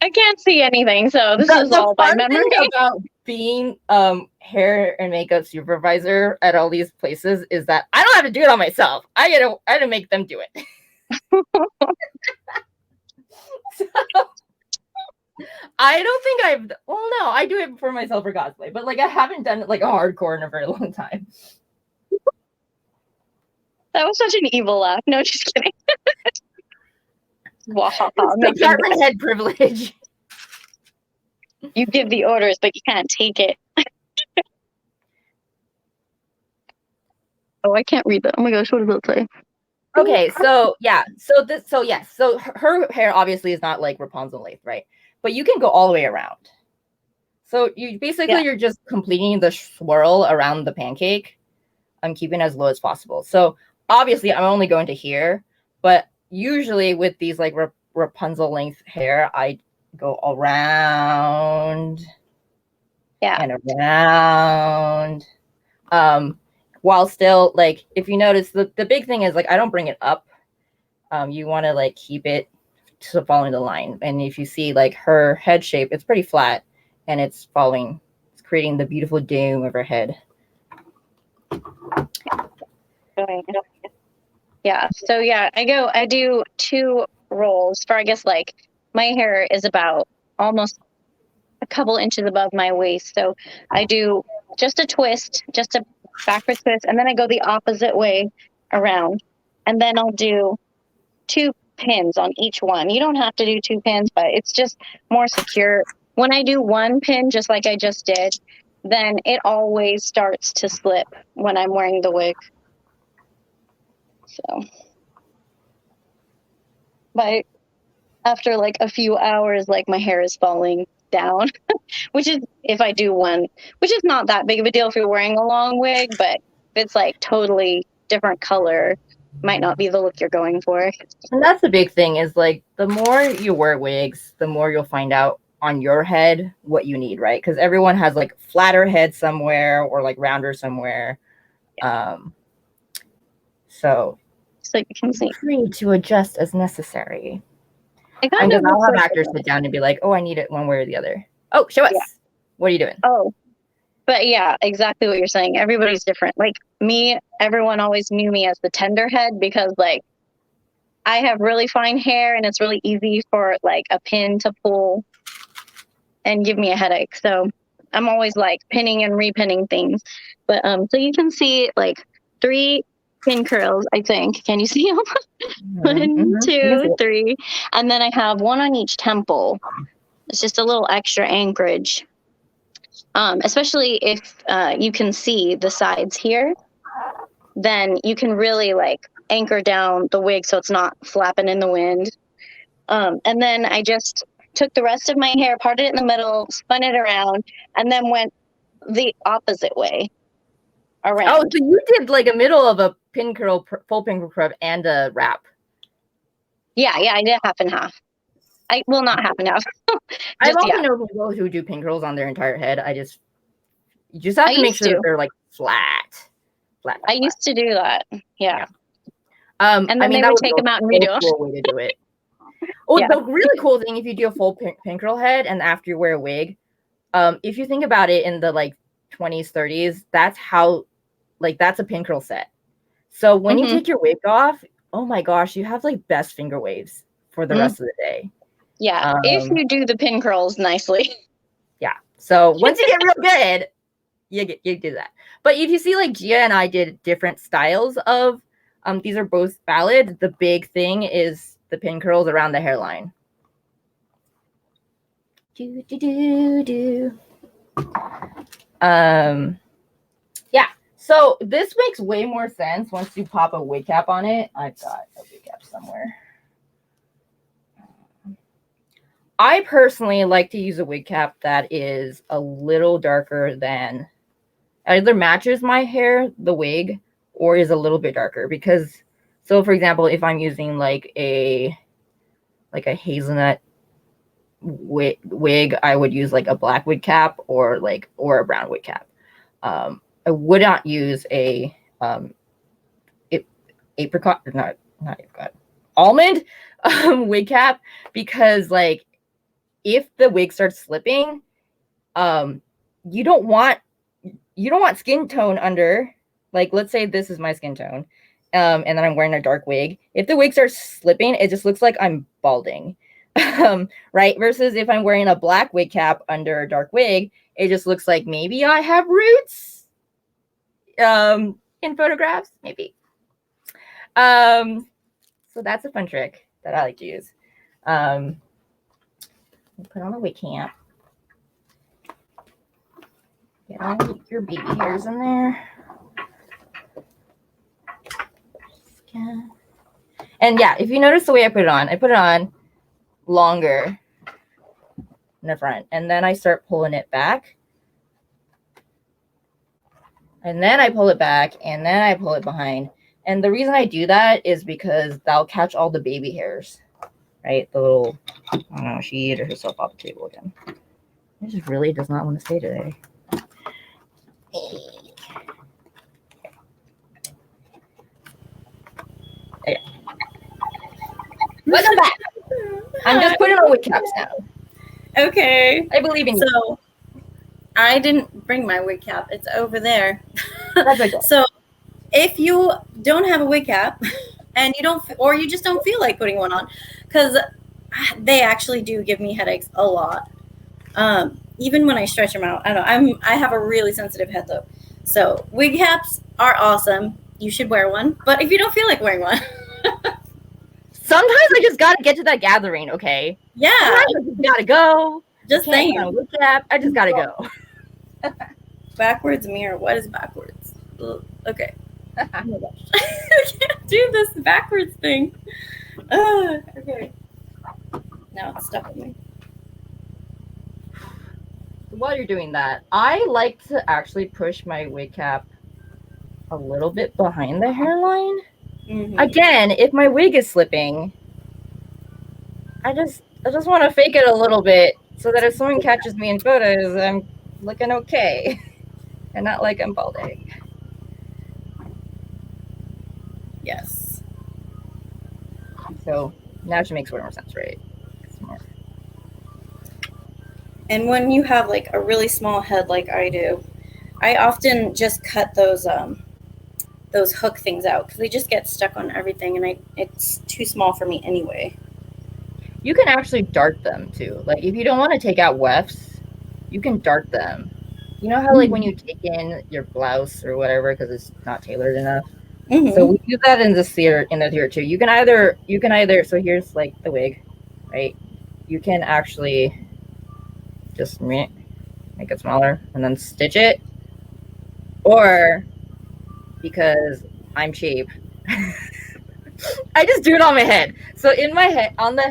I can't see anything, so this is all by memory. About being hair and makeup supervisor at all these places is that I don't have to do it on myself. I had to make them do it. So, I don't think I do it for myself for cosplay, but like I haven't done it like a hardcore in a very long time. That was such an evil laugh. No, just kidding. Department head privilege. You give the orders, but you can't take it. Oh, I can't read that. Oh my gosh, what does it say? Okay, so yeah, so her hair obviously is not like Rapunzel length, right? But you can go all the way around. So you're just completing the swirl around the pancake. I'm keeping it as low as possible. So obviously I'm only going to here, but usually with these like Rapunzel length hair, I go around and around. While still, like, if you notice, the big thing is, like, I don't bring it up. You want to, like, keep it to following the line. And if you see, like, her head shape, it's pretty flat. And it's creating the beautiful dome of her head. Yeah. So, yeah, I do 2 rolls for, I guess, like, my hair is about almost a couple inches above my waist. So I do just a twist, just a backward twist, and then I go the opposite way around. And then I'll do 2 pins on each one. You don't have to do 2 pins, but it's just more secure. When I do 1 pin, just like I just did, then it always starts to slip when I'm wearing the wig. So, but after like a few hours, like my hair is falling down, which is if I do 1, which is not that big of a deal if you're wearing a long wig, but if it's like totally different color might not be the look you're going for. And that's the big thing is like the more you wear wigs, the more you'll find out on your head what you need, right? Because everyone has like flatter head somewhere or like rounder somewhere. So you can see. Free to adjust as necessary. And because I'll have actors sit down and be like, "Oh, I need it one way or the other." Oh, show us. Yeah. What are you doing? Oh, but yeah, exactly what you're saying. Everybody's different. Like me, everyone always knew me as the tender head because like I have really fine hair and it's really easy for like a pin to pull and give me a headache. So I'm always like pinning and repinning things. But so you can see like 3 pin curls, I think. Can you see them? One, two, 3. And then I have 1 on each temple. It's just a little extra anchorage. Especially if you can see the sides here, then you can really like anchor down the wig so it's not flapping in the wind. And then I just took the rest of my hair, parted it in the middle, spun it around, and then went the opposite way around. Oh, so you did like a middle of a pin curl, full pin curl, and a wrap. Yeah, I did half and half. Well, not half and half. I've also known people who do pin curls on their entire head. You just have to make sure that they're like flat. I used to do that. Yeah. And then they would take them out and redo them. Cool way to do it. Oh, yeah. The really cool thing, if you do a full pin curl head and after you wear a wig, if you think about it in the like 20s, 30s, that's how, like, that's a pin curl set. So when you take your wig off, oh my gosh, you have like best finger waves for the rest of the day. Yeah, if you do the pin curls nicely. Yeah. So once you get real good, you do that. But if you see like Gia and I did different styles of, these are both valid. The big thing is the pin curls around the hairline. Yeah. So this makes way more sense once you pop a wig cap on it. I've got a wig cap somewhere. I personally like to use a wig cap that is a little darker than, either matches my hair, the wig, or is a little bit darker. Because, so for example, if I'm using like a hazelnut wig, I would use like a black wig cap or a brown wig cap. I would not use a apricot, not apricot, almond wig cap, because like if the wig starts slipping, you don't want skin tone under, like, let's say this is my skin tone, and then I'm wearing a dark wig. If the wig starts slipping, it just looks like I'm balding. Right? Versus if I'm wearing a black wig cap under a dark wig, it just looks like maybe I have roots in photographs, maybe. So that's a fun trick that I like to use. Put on a wig cap. Get all your baby hairs in there. And yeah, if you notice the way I put it on longer in the front, and then I start pulling it back, and then I pull it back, and then I pull it behind. And the reason I do that is because that'll catch all the baby hairs, right? The little, I don't know, she ate herself off the table again. It just really does not want to stay today. Okay. Welcome back. I'm just putting on wig caps now. Okay. I believe in you. So I didn't bring my wig cap. It's over there. That's okay. So if you don't have a wig cap and you just don't feel like putting one on, because they actually do give me headaches a lot. Even when I stretch them out, I don't know. I have a really sensitive head though. So wig caps are awesome. You should wear one. But if you don't feel like wearing one, sometimes I just gotta get to that gathering, okay? Yeah. Sometimes I just gotta go. Just saying. I just gotta go. Backwards mirror. What is backwards? Okay. Oh my gosh. I can't do this backwards thing. Okay. Now it's stuck with me. While you're doing that, I like to actually push my wig cap a little bit behind the hairline. Mhm. Again, if my wig is slipping, I just want to fake it a little bit so that if someone catches me in photos, I'm looking okay and not like I'm balding. Yes. So now she makes way more sense, right? It's more. And when you have like a really small head like I do, I often just cut those hook things out because they just get stuck on everything, and it's too small for me anyway. You can actually dart them too. Like if you don't want to take out wefts, you can dart them. You know how like when you take in your blouse or whatever because it's not tailored enough. Mm-hmm. So we do that in the theater too. You can either so here's like the wig, right? You can actually just make it smaller and then stitch it, or because I'm cheap, I just do it on my head. So in my head, on my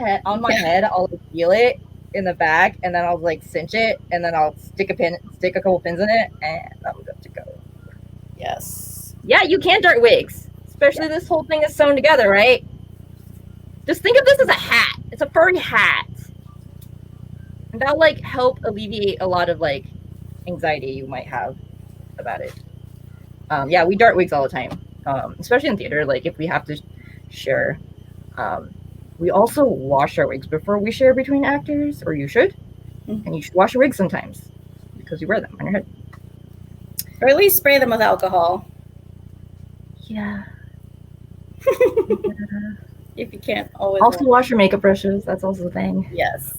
head, I'll like feel it in the back, and then I'll like cinch it, and then I'll stick a couple pins in it, and I'm good to go. Yes. Yeah, you can dart wigs, especially this whole thing is sewn together, right? Just think of this as a hat. It's a furry hat. And that'll like help alleviate a lot of like anxiety you might have about it. Yeah, we dart wigs all the time, especially in theater. Like if we have to share, we also wash our wigs before we share between actors, or you should, and you should wash your wigs sometimes because you wear them on your head, or at least spray them with alcohol. Yeah. If you can't always. Also wash your makeup brushes. That's also the thing. Yes.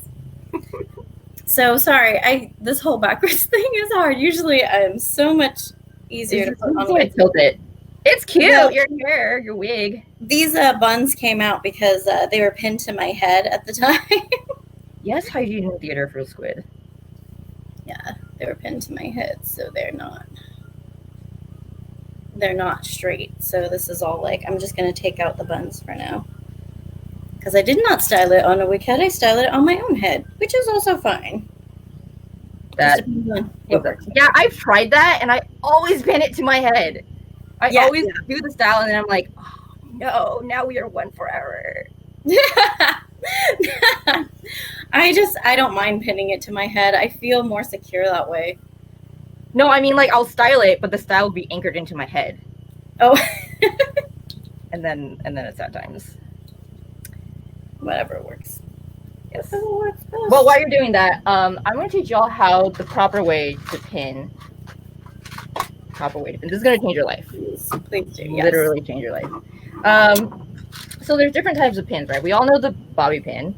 So sorry, this whole backwards thing is hard. Usually I'm so much easier to put on. Tilt it. It's cute. Your hair, your wig. These buns came out because they were pinned to my head at the time. Yes, hygiene in theater for squid. Yeah, they were pinned to my head, so they're not straight. So this is all like, I'm just going to take out the buns for now. Because I did not style it on a wig head. I styled it on my own head, which is also fine. Yeah, I've tried that, and I always pin it to my head. I always do the style, and then I'm like, oh, no, now we are one forever. I don't mind pinning it to my head. I feel more secure that way. No, I mean, like, I'll style it, but the style will be anchored into my head. Oh. and then it's at times. Whatever works. Yes. Well, while you're doing that, I'm going to teach y'all how the proper way to pin. This is going to change your life. Please do. Yes. Literally change your life. So there's different types of pins, right? We all know the bobby pin.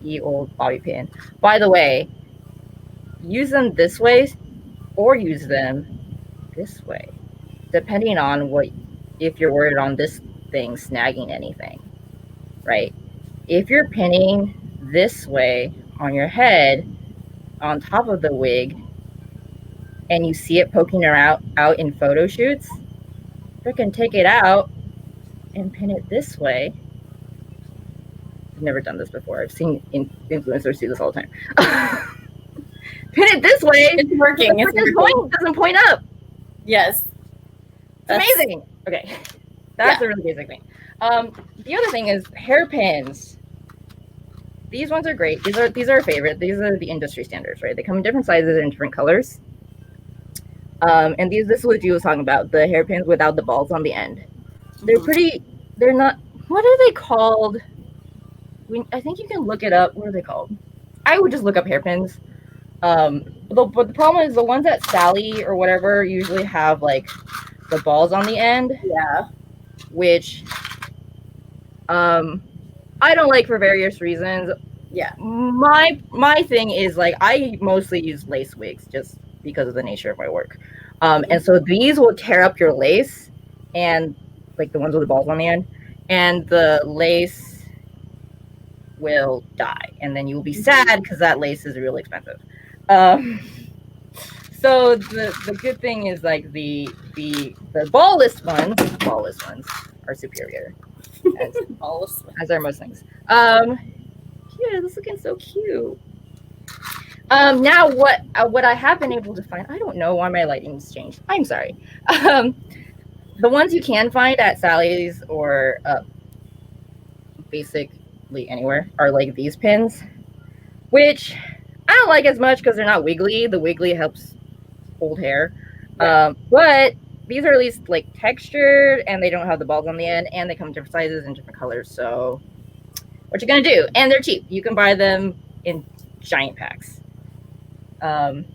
Ye old bobby pin. By the way, use them this way or use them this way, depending on if you're worried on this thing snagging anything, right? If you're pinning this way on your head on top of the wig and you see it poking out in photo shoots, freaking take it out and pin it this way. I've never done this before. I've seen influencers do this all the time. Pin it this way. It's working. It doesn't point up. Yes. It's amazing. Okay. That's a really basic thing. The other thing is hairpins. These ones are great. These are a favorite. These are the industry standards, right? They come in different sizes and different colors. And this is what G was talking about, the hairpins without the balls on the end. They're not, what are they called? I think you can look it up. What are they called? I would just look up hairpins. But the problem is the ones at Sally or whatever usually have like the balls on the end. Yeah. Which I don't like for various reasons. Yeah. My thing is like I mostly use lace wigs just because of the nature of my work. And so these will tear up your lace, and like the ones with the balls on the end, and the lace will die, and then you will be sad because that lace is really expensive. So the good thing is like the ballless ones are superior as are most things. Yeah, this is looking so cute. Now what I have been able to find, I don't know why my lighting's changed. I'm sorry. the ones you can find at Sally's or basically anywhere are like these pins, which I don't like as much because they're not wiggly. The wiggly helps hold hair. Yeah. But these are at least like textured and they don't have the balls on the end and they come in different sizes and different colors. So what you're gonna do, and they're cheap. You can buy them in giant packs. And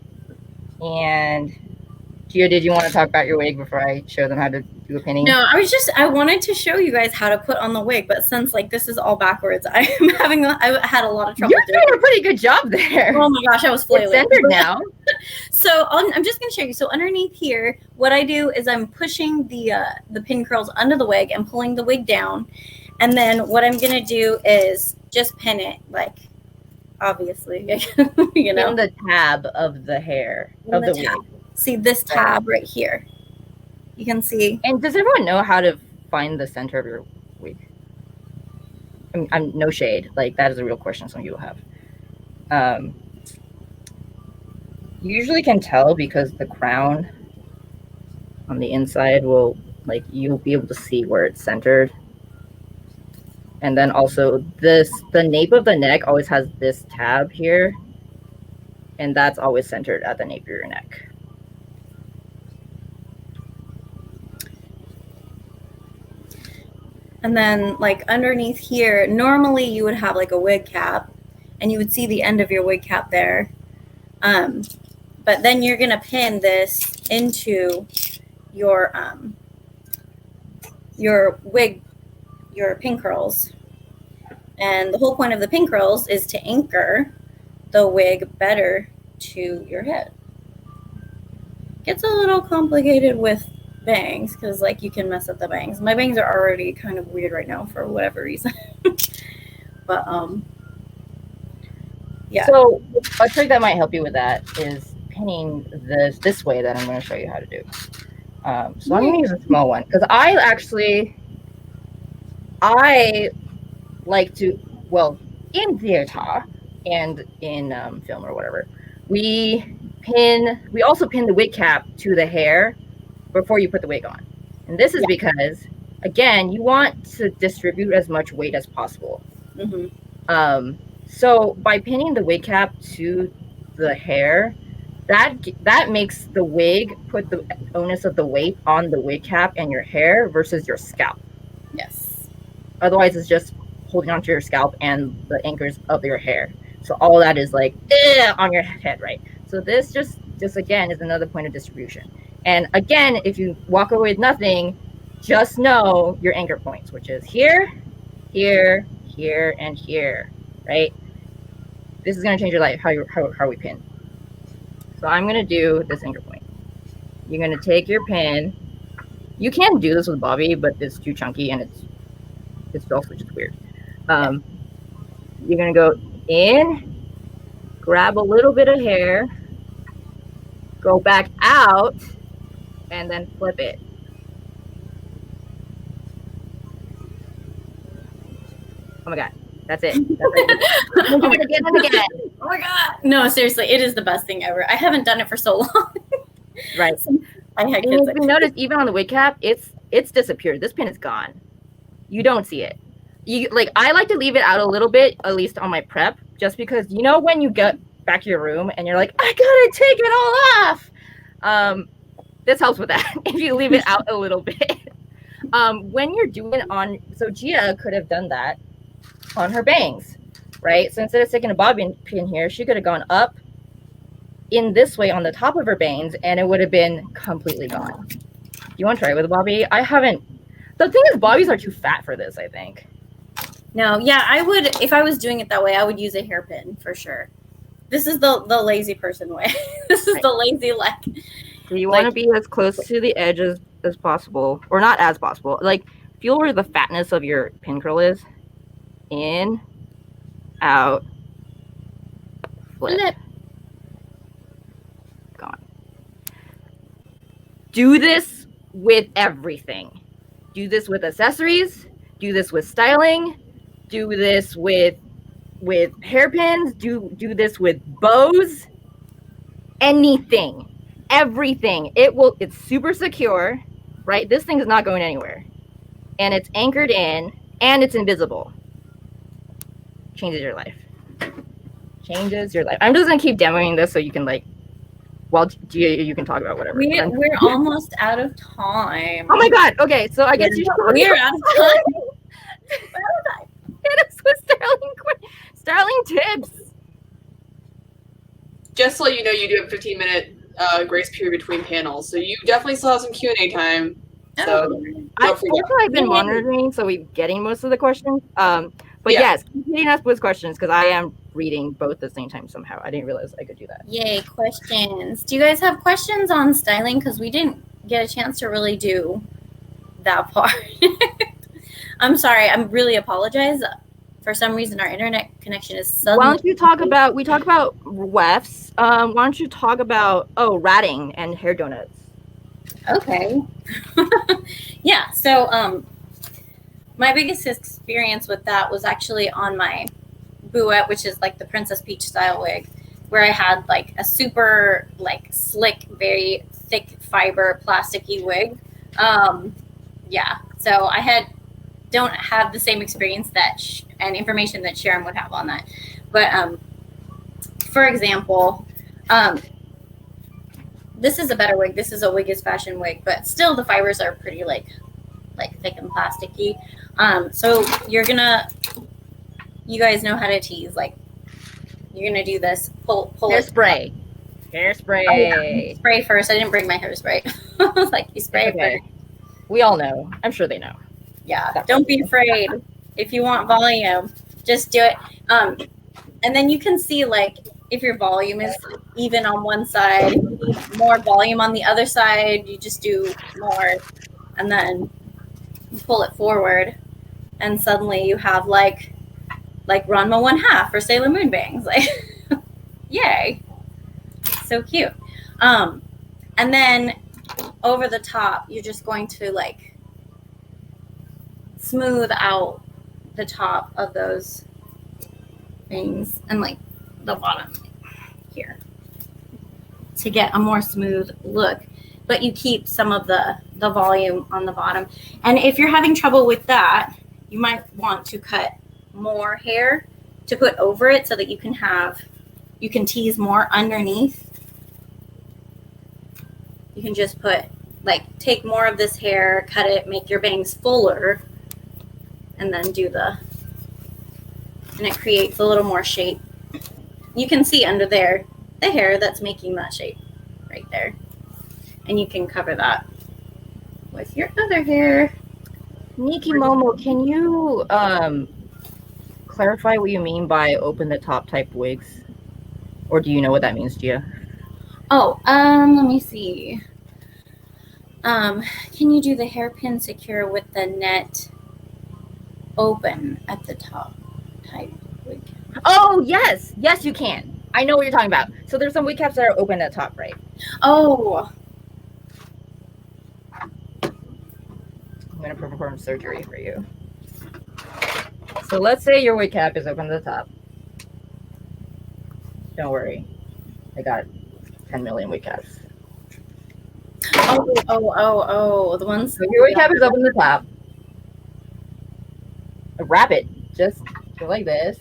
Gio, did you want to talk about your wig before I show them how to do a pinning? No, I wanted to show you guys how to put on the wig, but since like this is all backwards, I had a lot of trouble. You're doing a pretty good job there. Oh my gosh, I was flailing. It's centered now. So I'm just going to show you. So underneath here, what I do is I'm pushing the pin curls under the wig and pulling the wig down. And then what I'm going to do is just pin it, like, obviously, you know. In the tab of the hair, of the wig. See this tab right here. You can see. And does everyone know how to find the center of your wig? I'm no shade. Like, that is a real question some people have. You usually can tell because the crown on the inside will, like, you'll be able to see where it's centered. And then also the nape of the neck always has this tab here. And that's always centered at the nape of your neck. And then like underneath here, normally you would have like a wig cap and you would see the end of your wig cap there. But then you're going to pin this into your wig, your pin curls. And the whole point of the pin curls is to anchor the wig better to your head. Gets a little complicated with bangs because like you can mess up the bangs. My bangs are already kind of weird right now for whatever reason. But yeah. So a trick that might help you with that is pinning this way that I'm going to show you how to do. So I'm going to use a small one because I like to, well, in theater and in film or whatever, we also pin the wig cap to the hair before you put the wig on. And this is because, again, you want to distribute as much weight as possible. Mm-hmm. So by pinning the wig cap to the hair, that makes the wig put the onus of the weight on the wig cap and your hair versus your scalp. Yes. Otherwise, it's just holding onto your scalp and the anchors of your hair. So all that is like on your head, right? So this just again is another point of distribution. And again, if you walk away with nothing, just know your anchor points, which is here, here, here, and here, right? This is going to change your life, how we pin. So I'm going to do this anchor point. You're going to take your pin. You can do this with Bobby, but it's too chunky and it's also just weird. You're going to go in, grab a little bit of hair, go back out, and then flip it. Oh my God, that's it. Again and again. Oh my God. No, seriously, it is the best thing ever. I haven't done it for so long. Right. I had And kids. if you notice, even on the wig cap, it's disappeared. This pin is gone. You don't see it. I like to leave it out a little bit, at least on my prep, just because you know when you get back to your room and you're like, I gotta take it all off. This helps with that if you leave it out a little bit. When you're doing so Gia could have done that on her bangs, right? So instead of sticking a bobby pin here, she could have gone up in this way on the top of her bangs and it would have been completely gone. Do you want to try it with a bobby? I haven't. The thing is, bobbies are too fat for this, I think. No, yeah, I would, if I was doing it that way, I would use a hairpin for sure. This is the lazy person way. This is right. The lazy leg. So you want to be as close to the edge as possible, or not as possible. Like, feel where the fatness of your pin curl is. In, out, flip. Gone. Do this with everything. Do this with accessories. Do this with styling. Do this with hairpins. Do this with bows. Anything. Everything. It's super secure. right? This thing is not going anywhere. And it's anchored in, and it's invisible. Changes your life. Changes your life. I'm just gonna keep demoing this so you can like, well, you can talk about whatever. We're almost out of time. Oh my god. Okay, so I guess you should. We are out of time. Hit us with Styling tips. Just to let you know, you do have a 15-minute grace period between panels, so you definitely still have some Q&A time. So I've been monitoring, so we're getting most of the questions. But yes, keep hitting us with questions because I am reading both at the same time somehow. I didn't realize I could do that. Yay, questions. Do you guys have questions on styling? Because we didn't get a chance to really do that part. I'm sorry. I really apologize. For some reason, our internet connection is suddenly... Why don't you talk about, we talk about wefts. Why don't you talk about, ratting and hair donuts? Okay. Yeah, so my biggest experience with that was actually on my bouette, which is like the Princess Peach style wig, where I had like a super like slick, very thick fiber plasticky wig. Yeah, so I don't have the same experience that and information that Sharon would have on that. But for example, this is a better wig. This is a Wig is Fashion wig, but still the fibers are pretty like thick and plasticky. So you guys know how to tease. Like you're gonna do this, pull Hairspray. Hairspray. Oh, yeah. Spray first. I didn't bring my hairspray. I was like, you spray first. We all know. I'm sure they know. Yeah. Don't be afraid. If you want volume, just do it. And then you can see like if your volume is even on one side, if you need more volume on the other side, you just do more, and then you pull it forward, and suddenly you have like Ranma 1/2 or Sailor Moon bangs. Like, yay! So cute. And then over the top, you're just going to like smooth out the top of those things and like the bottom here to get a more smooth look, but you keep some of the volume on the bottom. And if you're having trouble with that, you might want to cut more hair to put over it so that you can tease more underneath. You can just take more of this hair, cut it, make your bangs fuller, and then and it creates a little more shape. You can see under there the hair that's making that shape right there. And you can cover that with your other hair. Nikki Momo, can you clarify what you mean by open the top type wigs? Or do you know what that means, Gia? Oh, let me see. Can you do the hairpin secure with the net open at the top type wig? Oh, yes. Yes, you can. I know what you're talking about. So there's some wig caps that are open at the top, right? Oh. I'm going to perform surgery for you. So let's say your wig cap is open at the top. Don't worry. I got 10 million wig caps. Oh. The ones. So your wig cap is open at the top. Wrap it. Just go like this.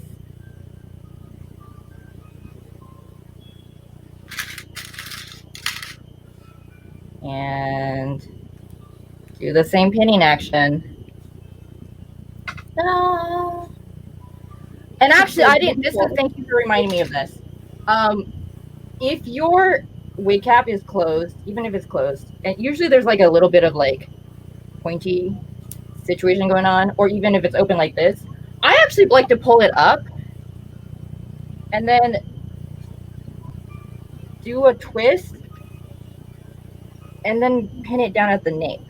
And do the same pinning action. Ta-da! And actually, thank you for reminding me of this. If your wig cap is closed, even if it's closed, and usually there's like a little bit of like pointy situation going on, or even if it's open like this, I actually like to pull it up and then do a twist and then pin it down at the nape.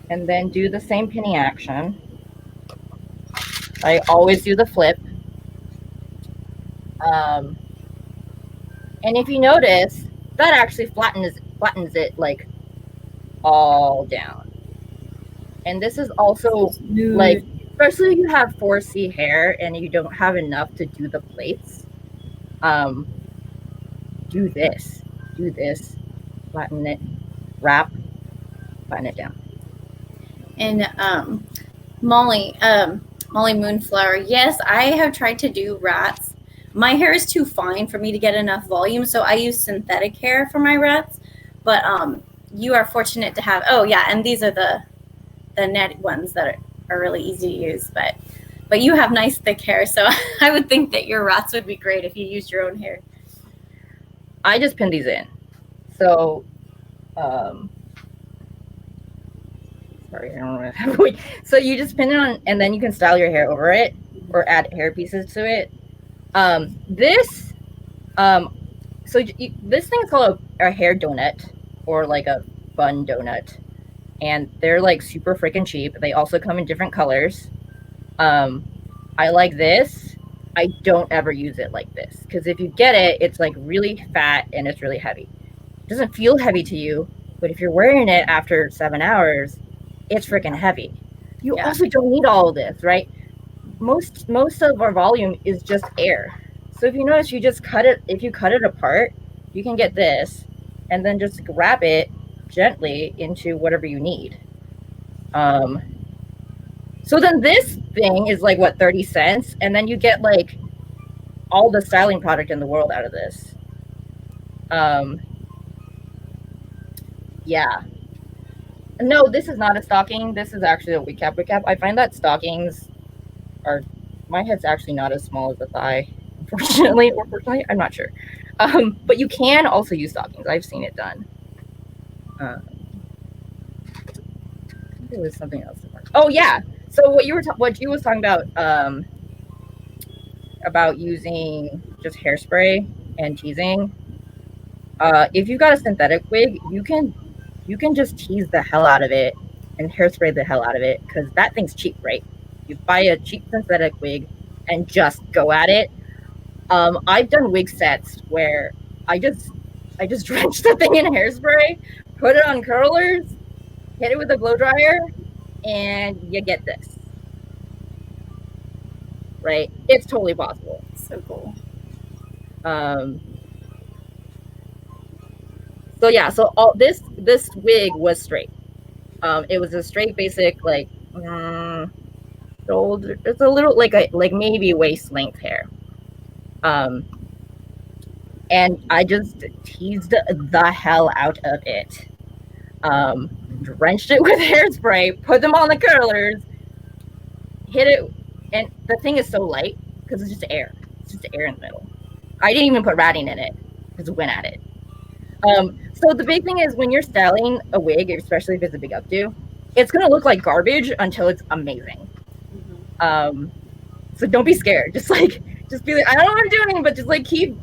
And then do the same pinning action. I always do the flip. And if you notice, that actually flattens it like all down. And this is also like, especially if you have 4C hair and you don't have enough to do the plaits, do this, flatten it wrap, button it down. And Molly Moonflower, yes, I have tried to do rats. My hair is too fine for me to get enough volume, so I use synthetic hair for my rats. But you are fortunate to have. Oh yeah, and these are the net ones that are really easy to use. But you have nice thick hair, so I would think that your rats would be great if you used your own hair. I just pin these in. So, sorry, I don't know how to. So you just pin it on, and then you can style your hair over it or add hair pieces to it. This thing is called a hair donut or like a bun donut, and they're like super freaking cheap. They also come in different colors. I like this. I don't ever use it like this because if you get it, it's like really fat and it's really heavy. It doesn't feel heavy to you, but if you're wearing it after 7 hours, it's freaking heavy. You also don't need all of this, right? Most of our volume is just air. So if you notice, you just cut it. If you cut it apart, you can get this, and then just wrap it gently into whatever you need. So then this thing is like what, 30 cents, and then you get like all the styling product in the world out of this. Yeah. No, this is not a stocking. This is actually a wig cap. I find that stockings are, my head's actually not as small as the thigh, unfortunately or fortunately, I'm not sure. But you can also use stockings. I've seen it done. I think there was something else. Oh yeah. So what you was talking about using just hairspray and teasing. If you've got a synthetic wig, you can just tease the hell out of it and hairspray the hell out of it because that thing's cheap, right? You buy a cheap synthetic wig and just go at it. I've done wig sets where I just drench the thing in hairspray, put it on curlers, hit it with a blow dryer, and you get this. Right? It's totally possible. So cool. So yeah, so all this wig was straight. It was a straight basic like shoulder. It's a little like maybe waist length hair. And I just teased the hell out of it. Drenched it with hairspray, put them on the curlers, hit it, and the thing is so light because it's just air. It's just air in the middle. I didn't even put ratting in it, just went at it. So the big thing is when you're styling a wig, especially if it's a big updo, it's gonna look like garbage until it's amazing. So don't be scared. Just be like, I don't know what I'm doing, but just like keep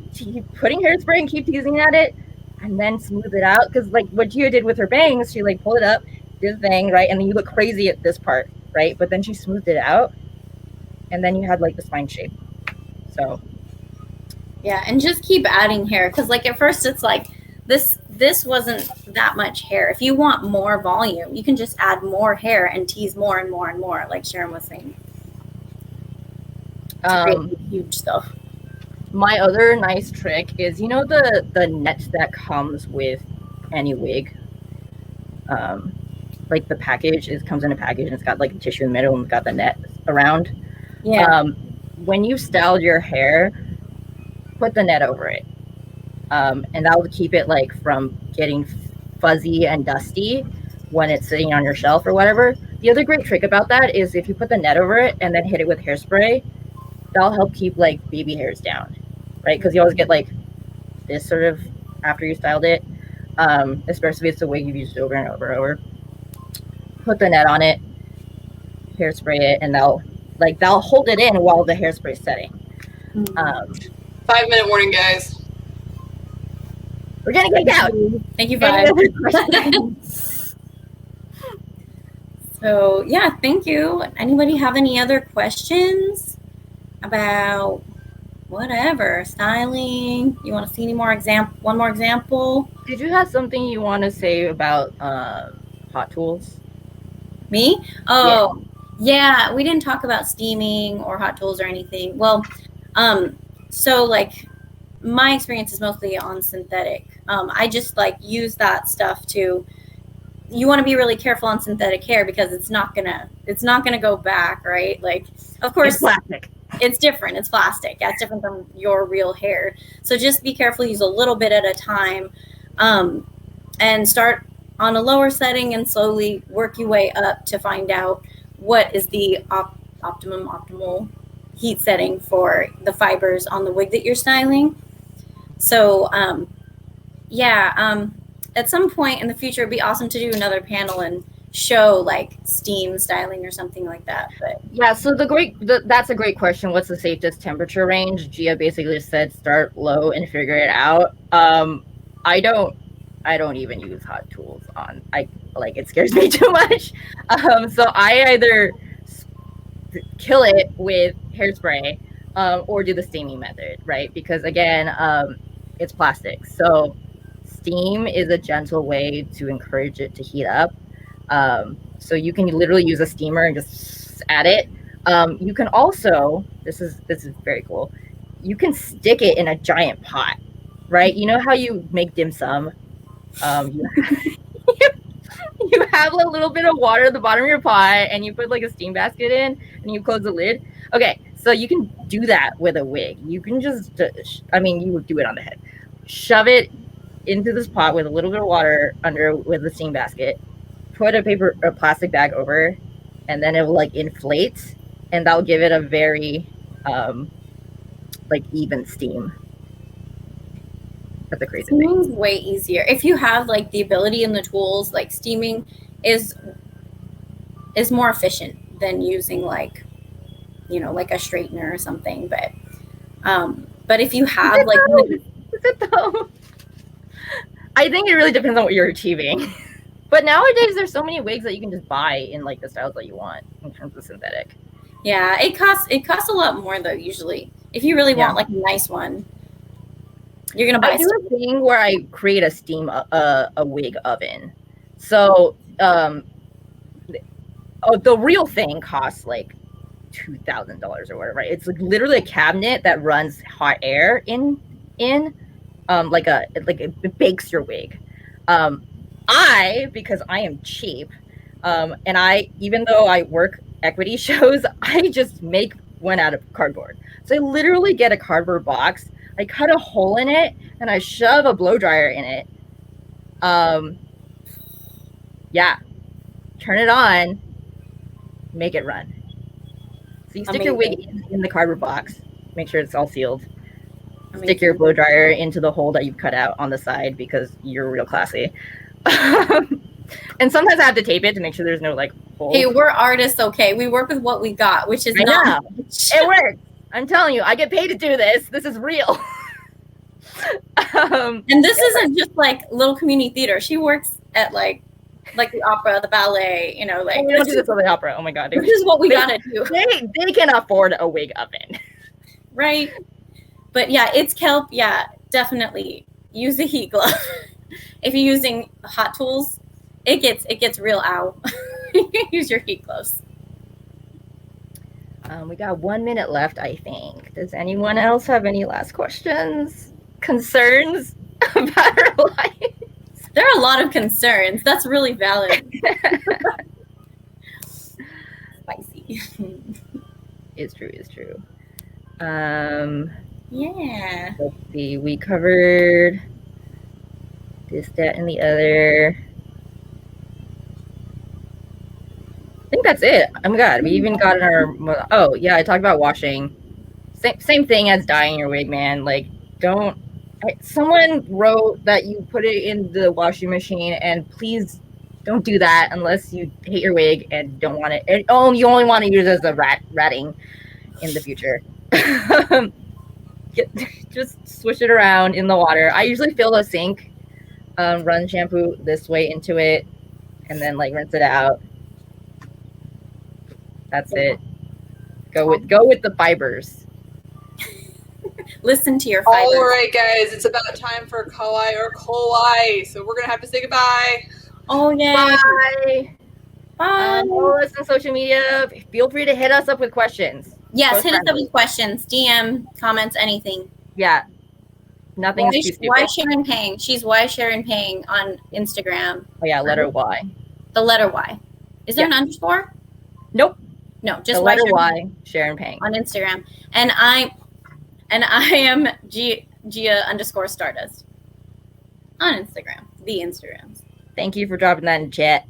putting hairspray and keep teasing at it, and then smooth it out. Because like what Gia did with her bangs, she like pulled it up, did the thing, right, and then you look crazy at this part, right? But then she smoothed it out, and then you had like the spine shape. So yeah, and just keep adding hair because like at first it's like this wasn't that much hair. If you want more volume, you can just add more hair and tease more and more and more, like Sharon was saying. Huge stuff. My other nice trick is, you know, the net that comes with any wig. Like the package comes in a package and it's got like a tissue in the middle and it's got the net around. Yeah. When you styled your hair, put the net over it. And that will keep it like from getting fuzzy and dusty when it's sitting on your shelf or whatever. The other great trick about that is if you put the net over it and then hit it with hairspray, that'll help keep like baby hairs down, right? Because you always get like this sort of after you styled it, especially if it's a wig you've used over and over and over. Put the net on it, hairspray it, and they'll hold it in while the hairspray is setting. 5-minute warning, guys. We're gonna get out. Thank you, Vibe. So yeah, thank you. Anybody have any other questions about whatever styling? You want to see any more one more example? Did you have something you want to say about hot tools? Me? Oh, yeah. We didn't talk about steaming or hot tools or anything. Well, so like my experience is mostly on synthetic. I just like use that stuff to you want to be really careful on synthetic hair because it's not gonna go back, right? Like, of course, It's plastic. It's different. It's plastic. Yeah, it's different from your real hair. So just be careful. Use a little bit at a time, and start on a lower setting and slowly work your way up to find out what is the optimal heat setting for the fibers on the wig that you're styling. So at some point in the future, it'd be awesome to do another panel and show like steam styling or something like that. But yeah, so that's a great question. What's the safest temperature range? Gia basically said start low and figure it out. I don't even use hot tools on. It scares me too much. So I either kill it with hairspray or do the steaming method, right? Because again, it's plastic. So steam is a gentle way to encourage it to heat up. So you can literally use a steamer and just add it. You can also, this is very cool. You can stick it in a giant pot, right? You know how you make dim sum? You have a little bit of water at the bottom of your pot and you put like a steam basket in and you close the lid. Okay, so you can do that with a wig. You can just, you would do it on the head. Shove it into this pot with a little bit of water under with the steam basket. Put a plastic bag over, and then it will like inflate, and that'll give it a very even steam. That's a crazy thing. Steaming's way easier if you have like the ability and the tools. Like steaming is more efficient than using like a straightener or something. But if you have is it though? I think it really depends on what you're achieving. But nowadays, there's so many wigs that you can just buy in like the styles that you want in terms of synthetic. Yeah, it costs a lot more though. Usually, if you really want like a nice one, you're gonna buy. I do a thing where I create a steam a wig oven. So the real thing costs like $2,000 or whatever. Right? It's like literally a cabinet that runs hot air in it bakes your wig. Because I am cheap, and even though I work equity shows, I just make one out of cardboard. So I literally get a cardboard box, I cut a hole in it, and I shove a blow dryer in it. Turn it on, make it run. So you stick your wig in the cardboard box, make sure it's all sealed. Stick your blow dryer into the hole that you've cut out on the side because you're real classy. And sometimes I have to tape it to make sure there's no like hole. Hey, we're artists, okay? We work with what we got, which is not. It works. I'm telling you, I get paid to do this. This is real. And this isn't just like little community theater. She works at like the opera, the ballet. We don't do this at the opera. Oh my god, this is what we gotta do. They can afford a wig oven, right? But yeah, it's kelp. Yeah, definitely use a heat glove. If you're using hot tools, it gets real ow. Use your heat gloves. We got 1 minute left, I think. Does anyone else have any last questions, concerns about our life? There are a lot of concerns. That's really valid. Spicy. It's true. Yeah. Let's see. We covered this, that, and the other. I think that's it. Oh my god, we even got in our. Oh yeah, I talked about washing. Same thing as dyeing your wig, man. Like, don't. Someone wrote that you put it in the washing machine, and please don't do that unless you hate your wig and don't want it. And, you only want to use it as a ratting in the future. Just swish it around in the water. I usually fill a sink, run shampoo this way into it, and then like rinse it out. That's it. Go with the fibers. Listen to your fibers. All right, guys, it's about time for Kawai or Kowai, so we're gonna have to say goodbye. Oh yeah. Bye. Follow us on social media. Feel free to hit us up with questions. Yes, hit us up with questions, DM, comments, anything. Yeah. Nothing. Why Sharon Pang? She's Why Sharon Pang on Instagram. Oh yeah, letter Y. The letter Y. Is there an underscore? Nope. No, just The letter Sharon Y, Sharon Pang. on Instagram. And I am Gia_Stardust on Instagram. The Instagrams. Thank you for dropping that in chat.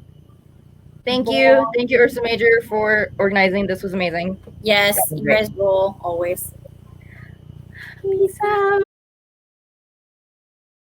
Thank you. Thank you, Ursa Major, for organizing. This was amazing. Yes, you guys rule always. Peace out.